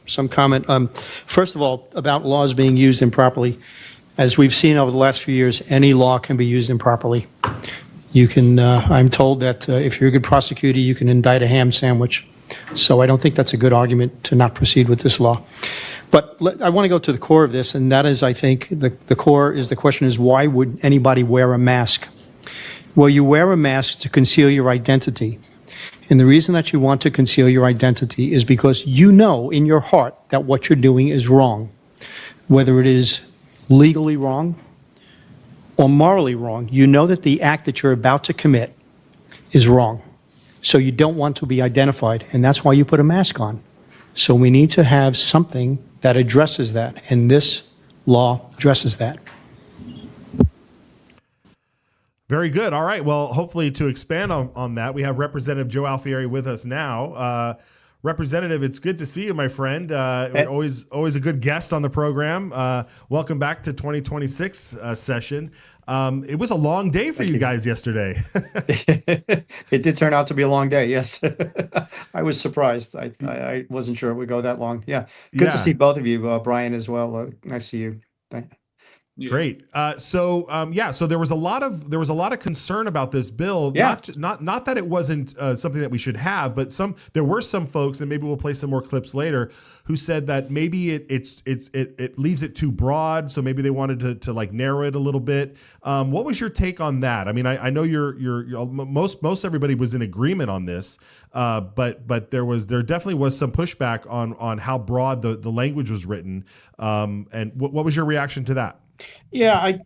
Some comment. First of all, about laws being used improperly. As we've seen over the last few years, any law can be used improperly. You can, I'm told that if you're a good prosecutor, you can indict a ham sandwich. So I don't think that's a good argument to not proceed with this law. But I want to go to the core of this, and that is, I think, the core is, the question is, why would anybody wear a mask? Well, you wear a mask to conceal your identity. And the reason that you want to conceal your identity is because you know in your heart that what you're doing is wrong. Whether it is legally wrong or morally wrong, you know that the act that you're about to commit is wrong. So you don't want to be identified, and that's why you put a mask on. So we need to have something that addresses that, and this law addresses that. Very good. All right. Well, hopefully to expand on that, we have Representative Joe Alfieri with us now. Representative, it's good to see you, my friend. Always a good guest on the program. Welcome back to 2026 session. It was a long day for you guys yesterday. It did turn out to be a long day, yes. I was surprised. I wasn't sure it would go that long. Yeah. Good to see both of you, Brian, as well. Nice to see you. Great. So there was a lot of concern about this bill. Yeah. Not that it wasn't something that we should have, but there were some folks, and maybe we'll play some more clips later, who said that maybe it leaves it too broad. So maybe they wanted to like narrow it a little bit. What was your take on that? I mean, I know you're most everybody was in agreement on this, but there definitely was some pushback on how broad the language was written. And what was your reaction to that? Yeah,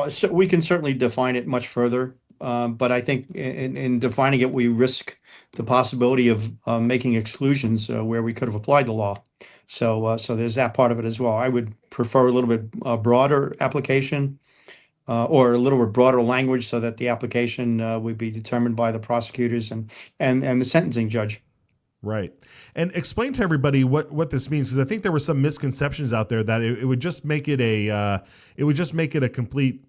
so we can certainly define it much further, but I think in defining it, we risk the possibility of making exclusions where we could have applied the law. So there's that part of it as well. I would prefer a little bit broader application or a little bit broader language so that the application would be determined by the prosecutors and the sentencing judge. Right. And explain to everybody what this means, because I think there were some misconceptions out there that it would just make it a complete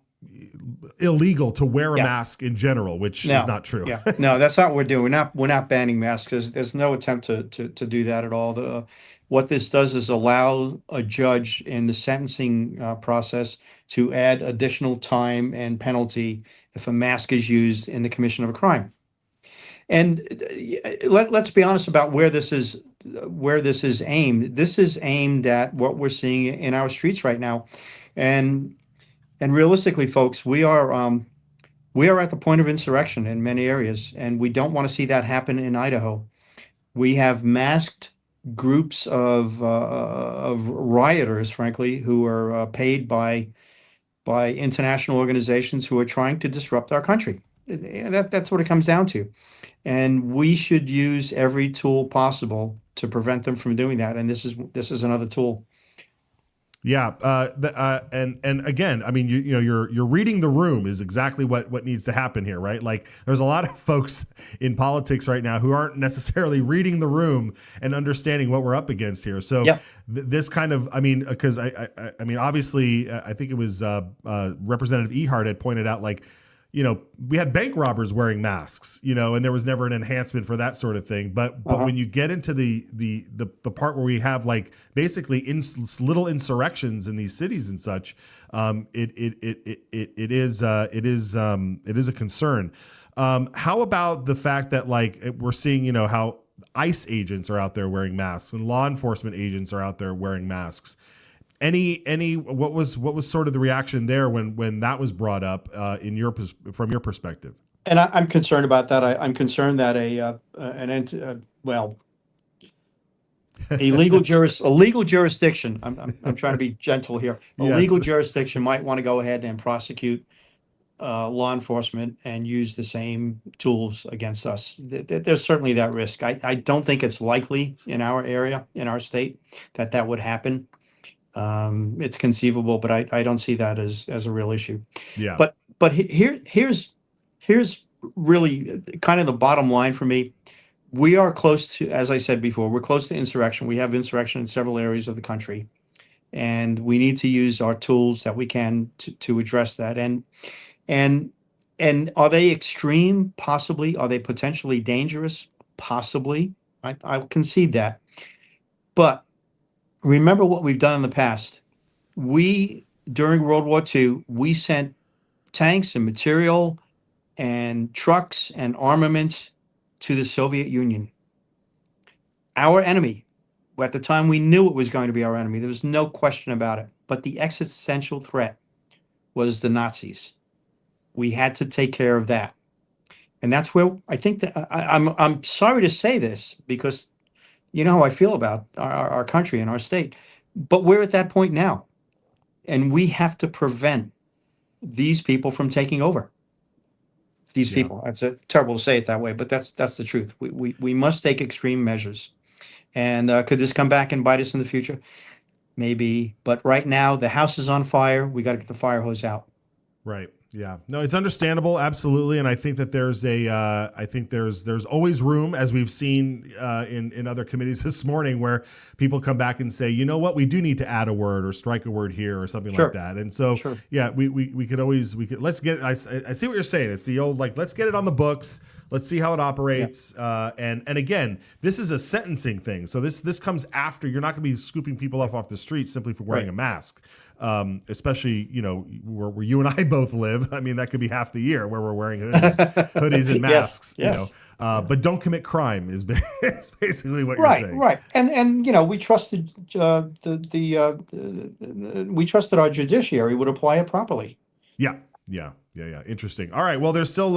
illegal to wear a mask in general, which is not true. Yeah. No, that's not what we're doing. We're not banning masks. There's no attempt to do that at all. What this does is allow a judge in the sentencing process to add additional time and penalty if a mask is used in the commission of a crime. And let's be honest about where this is aimed. This is aimed at what we're seeing in our streets right now, and realistically, folks, we are at the point of insurrection in many areas, and we don't want to see that happen in Idaho. We have masked groups of rioters, frankly, who are paid by international organizations who are trying to disrupt our country. That's what it comes down to. And we should use every tool possible to prevent them from doing that. And this is another tool. Yeah, and again, I mean, you're reading the room is exactly what needs to happen here, right? Like, there's a lot of folks in politics right now who aren't necessarily reading the room and understanding what we're up against here. So this kind of, I mean, because I mean, obviously, I think it was Representative Ehart had pointed out, like, we had bank robbers wearing masks, and there was never an enhancement for that sort of thing. But when you get into the part where we have like basically little insurrections in these cities and such, it is a concern. How about the fact that like we're seeing, how ICE agents are out there wearing masks and law enforcement agents are out there wearing masks? What was sort of the reaction there when that was brought up from your perspective? And I'm concerned about that. I'm concerned that a legal jurisdiction. I'm trying to be gentle here. A legal jurisdiction might want to go ahead and prosecute law enforcement and use the same tools against us. There's certainly that risk. I don't think it's likely in our area, in our state, that would happen. It's conceivable, but I don't see that as a real issue. Yeah. But here's really kind of the bottom line for me. We are close to, as I said before, we're close to insurrection. We have insurrection in several areas of the country, and we need to use our tools that we can to address that. And are they extreme? Possibly. Are they potentially dangerous? Possibly. I'll concede that. But remember what we've done in the past. During World War II, we sent tanks and material and trucks and armaments to the Soviet Union. Our enemy, at the time we knew it was going to be our enemy, there was no question about it. But the existential threat was the Nazis. We had to take care of that. And that's where I think that I'm sorry to say this, because you know how I feel about our country and our state, but we're at that point now, and we have to prevent these people from taking over. These people. It's terrible to say it that way, but that's the truth. We must take extreme measures. And could this come back and bite us in the future? Maybe, but right now the house is on fire. We got to get the fire hose out. Right. Yeah. No, it's understandable. Absolutely. And I think that there's always room, as we've seen in other committees this morning, where people come back and say, you know what, we do need to add a word or strike a word here or something like that. And so, yeah, we could let's get, I see what you're saying. It's the old, like, let's get it on the books. Let's see how it operates. Yeah. And again, this is a sentencing thing. So this comes after. You're not going to be scooping people off the street simply for wearing a mask. especially, where you and I both live. I mean, that could be half the year where we're wearing hoodies and masks, Yes. but don't commit crime is basically what you're Right, saying. right. And we trusted we trusted our judiciary would apply it properly. Yeah. Interesting. All right. Well, there's still,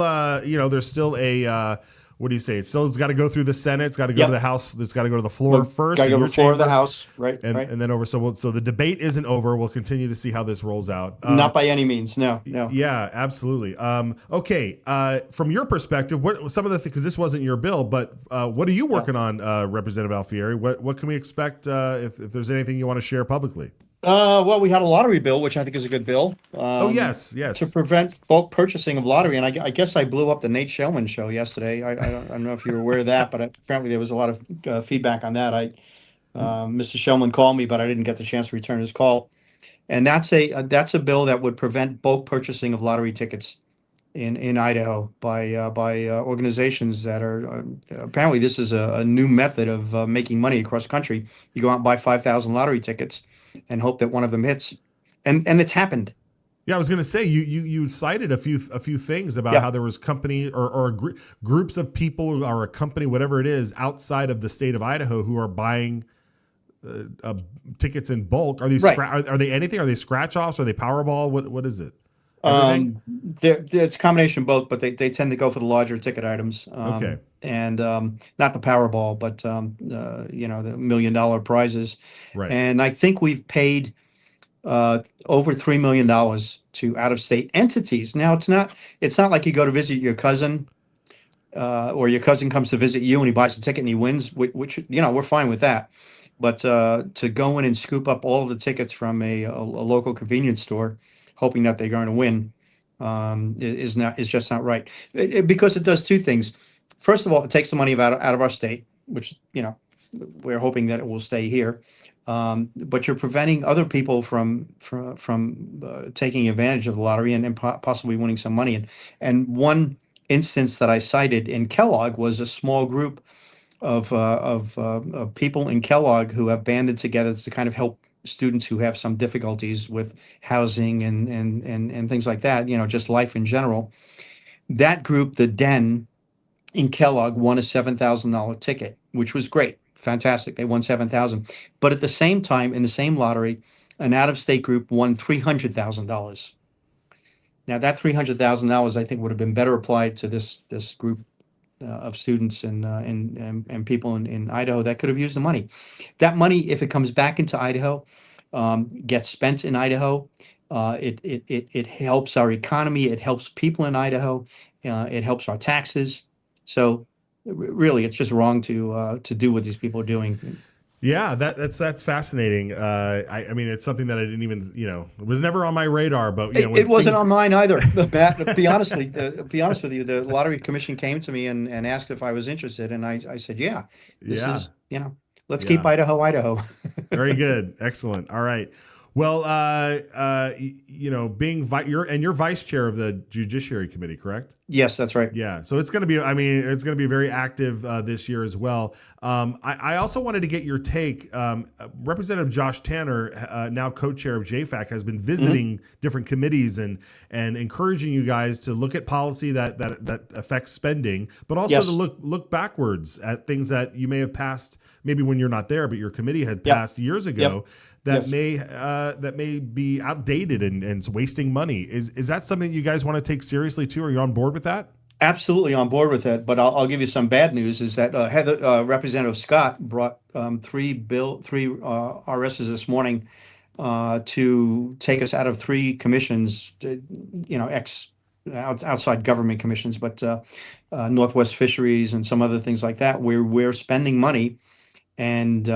what do you say? It's got to go through the Senate. It's got to go to the House. It's got to go to the floor first. Got to go in to your the floor of the chamber, House, right? and then over. So the debate isn't over. We'll continue to see how this rolls out. Not by any means. No. Yeah, absolutely. Okay. From your perspective, what some of the because this wasn't your bill, but what are you working on, Representative Alfieri? What can we expect if there's anything you want to share publicly? Well, we had a lottery bill, which I think is a good bill. Yes. To prevent bulk purchasing of lottery, and I guess I blew up the Nate Shellman show yesterday. I don't know if you were aware of that, but apparently there was a lot of feedback on that. Mr. Shellman called me, but I didn't get the chance to return his call. And that's a bill that would prevent bulk purchasing of lottery tickets in Idaho by organizations that are apparently this is a new method of making money across the country. You go out and buy 5,000 lottery tickets and hope that one of them hits, and it's happened. Yeah, I was going to say you cited a few things about how there was company or groups of people or a company, whatever it is, outside of the state of Idaho who are buying tickets in bulk. Are these are they anything? Are they scratch offs? Are they Powerball? What is it? It's a combination of both, but they tend to go for the larger ticket items. Okay. And not the Powerball, but the $1 million prizes. Right. And I think we've paid over $3 million to out-of-state entities. Now it's not like you go to visit your cousin, or your cousin comes to visit you and he buys a ticket and he wins, which we're fine with that. But to go in and scoop up all of the tickets from a local convenience store, hoping that they're going to win, is just not right. Because it does two things. First of all, it takes the money out of our state, which we're hoping that it will stay here. But you're preventing other people from taking advantage of the lottery and possibly winning some money. And one instance that I cited in Kellogg was a small group of people in Kellogg who have banded together to kind of help students who have some difficulties with housing and things like that, just life in general. That group, the Den in Kellogg, won a $7,000 ticket, which was great. Fantastic. They won $7,000. But at the same time, in the same lottery, an out-of-state group won $300,000. Now, that $300,000, I think, would have been better applied to this group of students and people in Idaho that could have used the money. That money, if it comes back into Idaho, gets spent in Idaho. It helps our economy. It helps people in Idaho. It helps our taxes. So really, it's just wrong to do what these people are doing. Yeah, that's fascinating. I mean, it's something that I didn't even, it was never on my radar. But it wasn't on mine either. Matt, to be honest with you, the Lottery Commission came to me and asked if I was interested, and I said, yeah. This is, let's keep Idaho, Idaho. Very good, excellent. All right. Well, you're vice chair of the Judiciary Committee, correct? Yes, that's right. Yeah. So it's going to be, it's going to be very active this year as well. I also wanted to get your take. Representative Josh Tanner, now co-chair of JFAC, has been visiting different committees and encouraging you guys to look at policy that affects spending, but also to look backwards at things that you may have passed, maybe when you're not there, but your committee had passed years ago. That may be outdated and it's wasting money. Is that something you guys want to take seriously too? Are you on board with that? Absolutely on board with it. But I'll give you some bad news. Is that Representative Scott brought three RSs this morning to take us out of three commissions, outside government commissions, but Northwest Fisheries and some other things like that, where we're spending money. And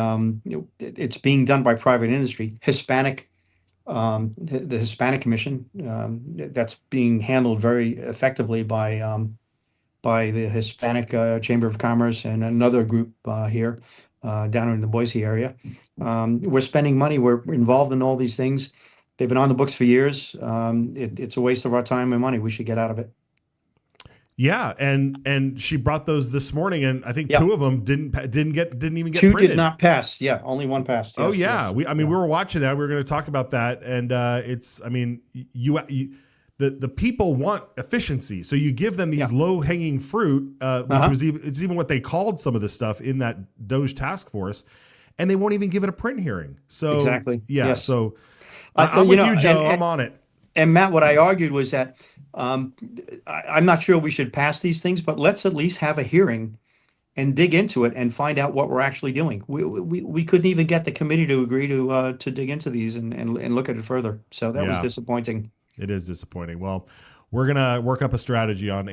it's being done by private industry. The Hispanic Commission, that's being handled very effectively by the Hispanic Chamber of Commerce and another group here down in the Boise area. We're spending money. We're involved in all these things. They've been on the books for years. It's a waste of our time and money. We should get out of it. Yeah, and she brought those this morning, and I think Yeah. 2 of them didn't even get 2 printed. did not pass. Yeah, only 1 passed. Oh Yes, yeah, yes. we were watching that. We were going to talk about that, and it's. I mean, the people want efficiency, so you give them these low hanging fruit, which was it's even what they called some of the stuff in that Doge task force, and they won't even give it a print hearing. So Exactly. yeah. Yes. So You I'm with know, you, Joe. and- I'm on it. And Matt, what I argued was that I'm not sure we should pass these things, but let's at least have a hearing and dig into it and find out what we're actually doing. We couldn't even get the committee to agree to dig into these and look at it further. So that was Yeah. disappointing. It is disappointing. Well, we're gonna work up a strategy on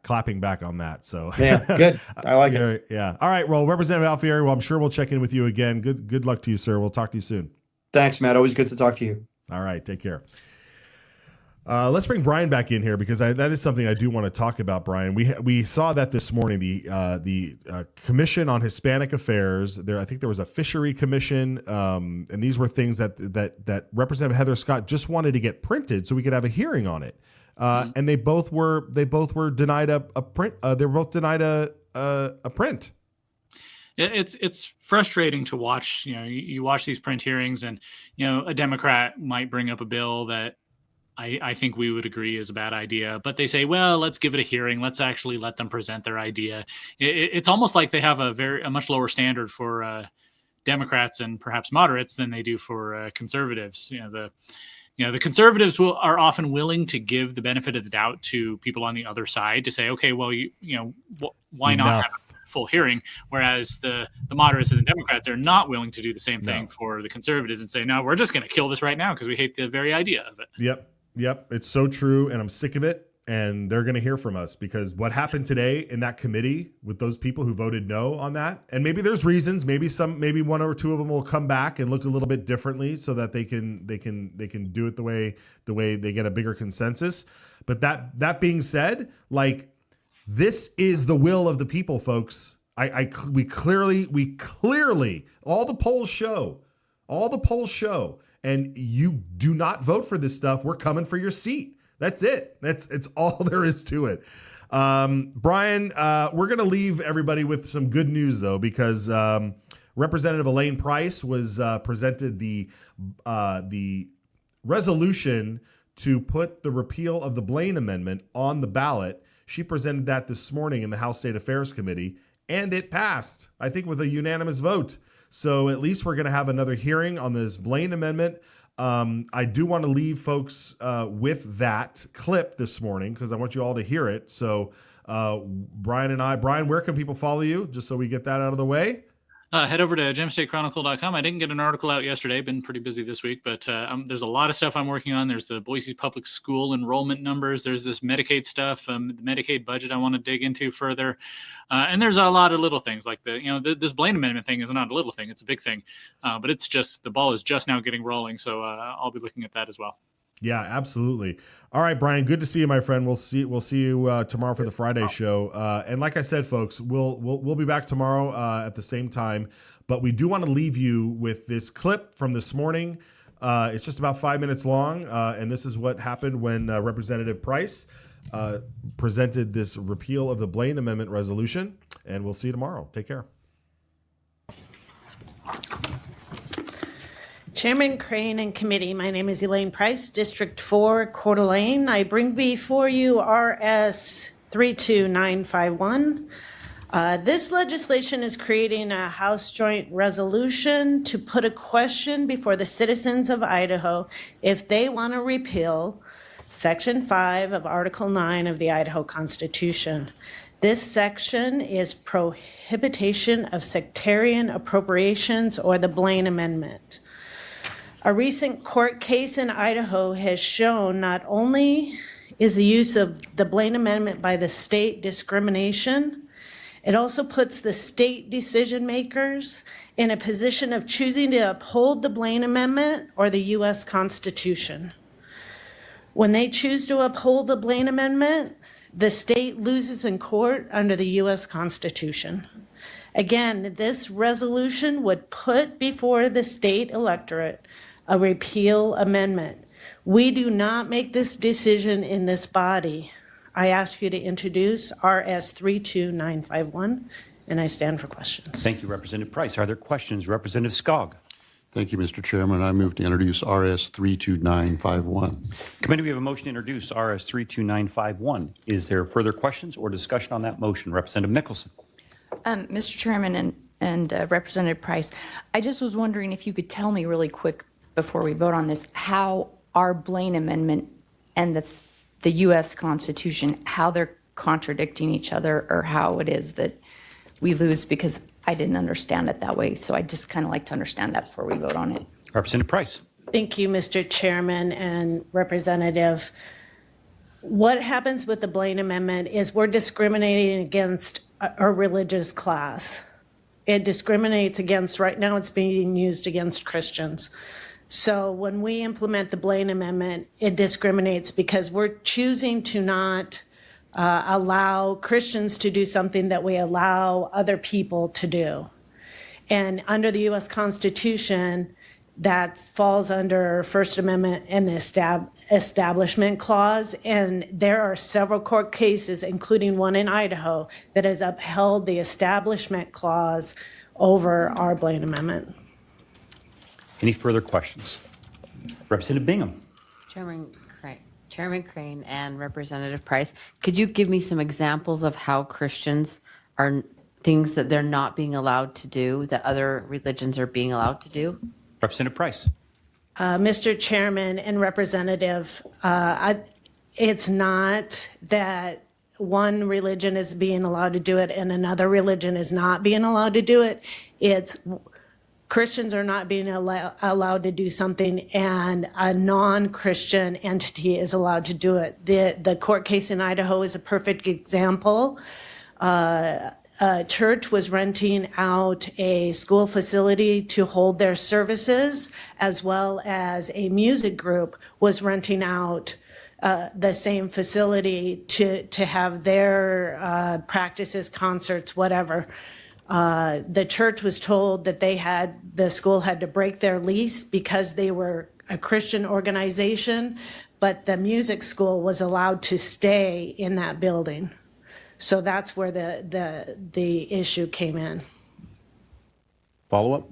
clapping back on that. So Yeah, good. I like it. Yeah. All right. Well, Representative Alfieri, well, I'm sure we'll check in with you again. Good luck to you, sir. We'll talk to you soon. Thanks, Matt. Always good to talk to you. All right. Take care. Let's bring Brian back in here because that is something I do want to talk about, Brian. We saw that this morning, the Commission on Hispanic Affairs. I think there was a fishery commission, and these were things that Representative Heather Scott just wanted to get printed so we could have a hearing on it. And they both were denied a print. They were both denied a print. It's frustrating to watch. You watch these print hearings, and a Democrat might bring up a bill that I think we would agree is a bad idea, but they say, well, let's give it a hearing. Let's actually let them present their idea. It's almost like they have a much lower standard for Democrats and perhaps moderates than they do for conservatives. The conservatives are often willing to give the benefit of the doubt to people on the other side to say, okay, well, why not have a full hearing? Whereas the moderates and the Democrats are not willing to do the same thing for the conservatives and say, no, we're just going to kill this right now because we hate the very idea of it. Yep. It's so true. And I'm sick of it. And they're going to hear from us because what happened today in that committee with those people who voted no on that, and maybe there's reasons, maybe 1 or 2 of them will come back and look a little bit differently so that they can do it the way they get a bigger consensus. But that being said, like, this is the will of the people, folks. We clearly, all the polls show, and you do not vote for this stuff. We're coming for your seat. That's it. It's all there is to it. Brian, we're going to leave everybody with some good news, though, because Representative Elaine Price was presented the resolution to put the repeal of the Blaine Amendment on the ballot. She presented that this morning in the House State Affairs Committee, and it passed, I think, with a unanimous vote. So at least we're going to have another hearing on this Blaine Amendment. I do want to leave folks with that clip this morning because I want you all to hear it. So Brian, where can people follow you? Just so we get that out of the way. Head over to gemstatechronicle.com. I didn't get an article out yesterday. Been pretty busy this week, but there's a lot of stuff I'm working on. There's the Boise Public School enrollment numbers. There's this Medicaid stuff, the Medicaid budget I want to dig into further. And there's a lot of little things like this Blaine Amendment thing is not a little thing. It's a big thing. But it's just, the ball is just now getting rolling. So I'll be looking at that as well. Yeah, absolutely. All right, Brian, good to see you, my friend. We'll see you tomorrow for the Friday show. And like I said, folks, we'll be back tomorrow at the same time. But we do want to leave you with this clip from this morning. It's just about 5 minutes long, and this is what happened when Representative Price presented this repeal of the Blaine Amendment resolution. And we'll see you tomorrow. Take care. Chairman Crane and committee, my name is Elaine Price, District 4, Coeur d'Alene. I bring before you RS 32951. This legislation is creating a House joint resolution to put a question before the citizens of Idaho if they want to repeal Section 5 of Article 9 of the Idaho Constitution. This section is prohibition of sectarian appropriations, or the Blaine Amendment. A recent court case in Idaho has shown not only is the use of the Blaine Amendment by the state discrimination, it also puts the state decision makers in a position of choosing to uphold the Blaine Amendment or the U.S. Constitution. When they choose to uphold the Blaine Amendment, the state loses in court under the U.S. Constitution. Again, this resolution would put before the state electorate a repeal amendment. We do not make this decision in this body. I ask you to introduce RS 32951, and I stand for questions. Thank you, Representative Price. Are there questions? Representative Skog. Thank you, Mr. Chairman. I move to introduce RS 32951. Committee, we have a motion to introduce RS 32951. Is there further questions or discussion on that motion? Representative Mickelson. Mr. Chairman and Representative Price, I just was wondering if you could tell me really quick before we vote on this, how our Blaine Amendment and the U.S. Constitution, how they're contradicting each other, or how it is that we lose, because I didn't understand it that way. So I just kind of like to understand that before we vote on it. Representative Price. Thank you, Mr. Chairman and Representative. What happens with the Blaine Amendment is we're discriminating against a religious class. It discriminates against, right now it's being used against Christians. So when we implement the Blaine Amendment, it discriminates because we're choosing to not allow Christians to do something that we allow other people to do. And under the U.S. Constitution, that falls under First Amendment and the Establishment Clause. And there are several court cases, including one in Idaho, that has upheld the Establishment Clause over our Blaine Amendment. Any further questions? Representative Bingham. Chairman Crane and Representative Price, could you give me some examples of how Christians are things that they're not being allowed to do that other religions are being allowed to do? Representative Price. Mr. Chairman and Representative, it's not that one religion is being allowed to do it and another religion is not being allowed to do it. It's Christians are not being allowed to do something and a non-Christian entity is allowed to do it. The court case in Idaho is a perfect example. A church was renting out a school facility to hold their services, as well as a music group was renting out the same facility to have their practices, concerts, whatever. The church was told that the school had to break their lease because they were a Christian organization, but the music school was allowed to stay in that building. So that's where the issue came in. Follow up?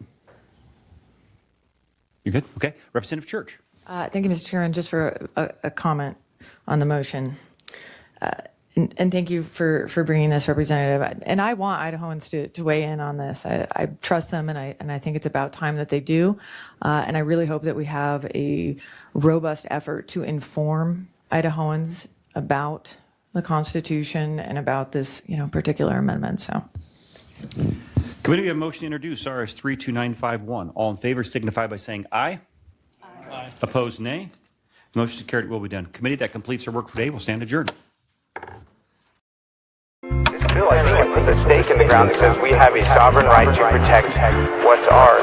You good? Okay. Representative Church. Thank you, Mr. Chairman. Just for a comment on the motion. And thank you for bringing this, Representative. And I want Idahoans to weigh in on this. I trust them, and I think it's about time that they do. And I really hope that we have a robust effort to inform Idahoans about the Constitution and about this, particular amendment. So, Committee, we have a motion to introduce RS 32951. All in favor signify by saying aye. Aye. Opposed, nay. Motion to carry will be done. Committee, that completes our work for today. We'll stand adjourned. This bill, I think, it puts a stake in the ground that says we have a sovereign right to protect what's ours.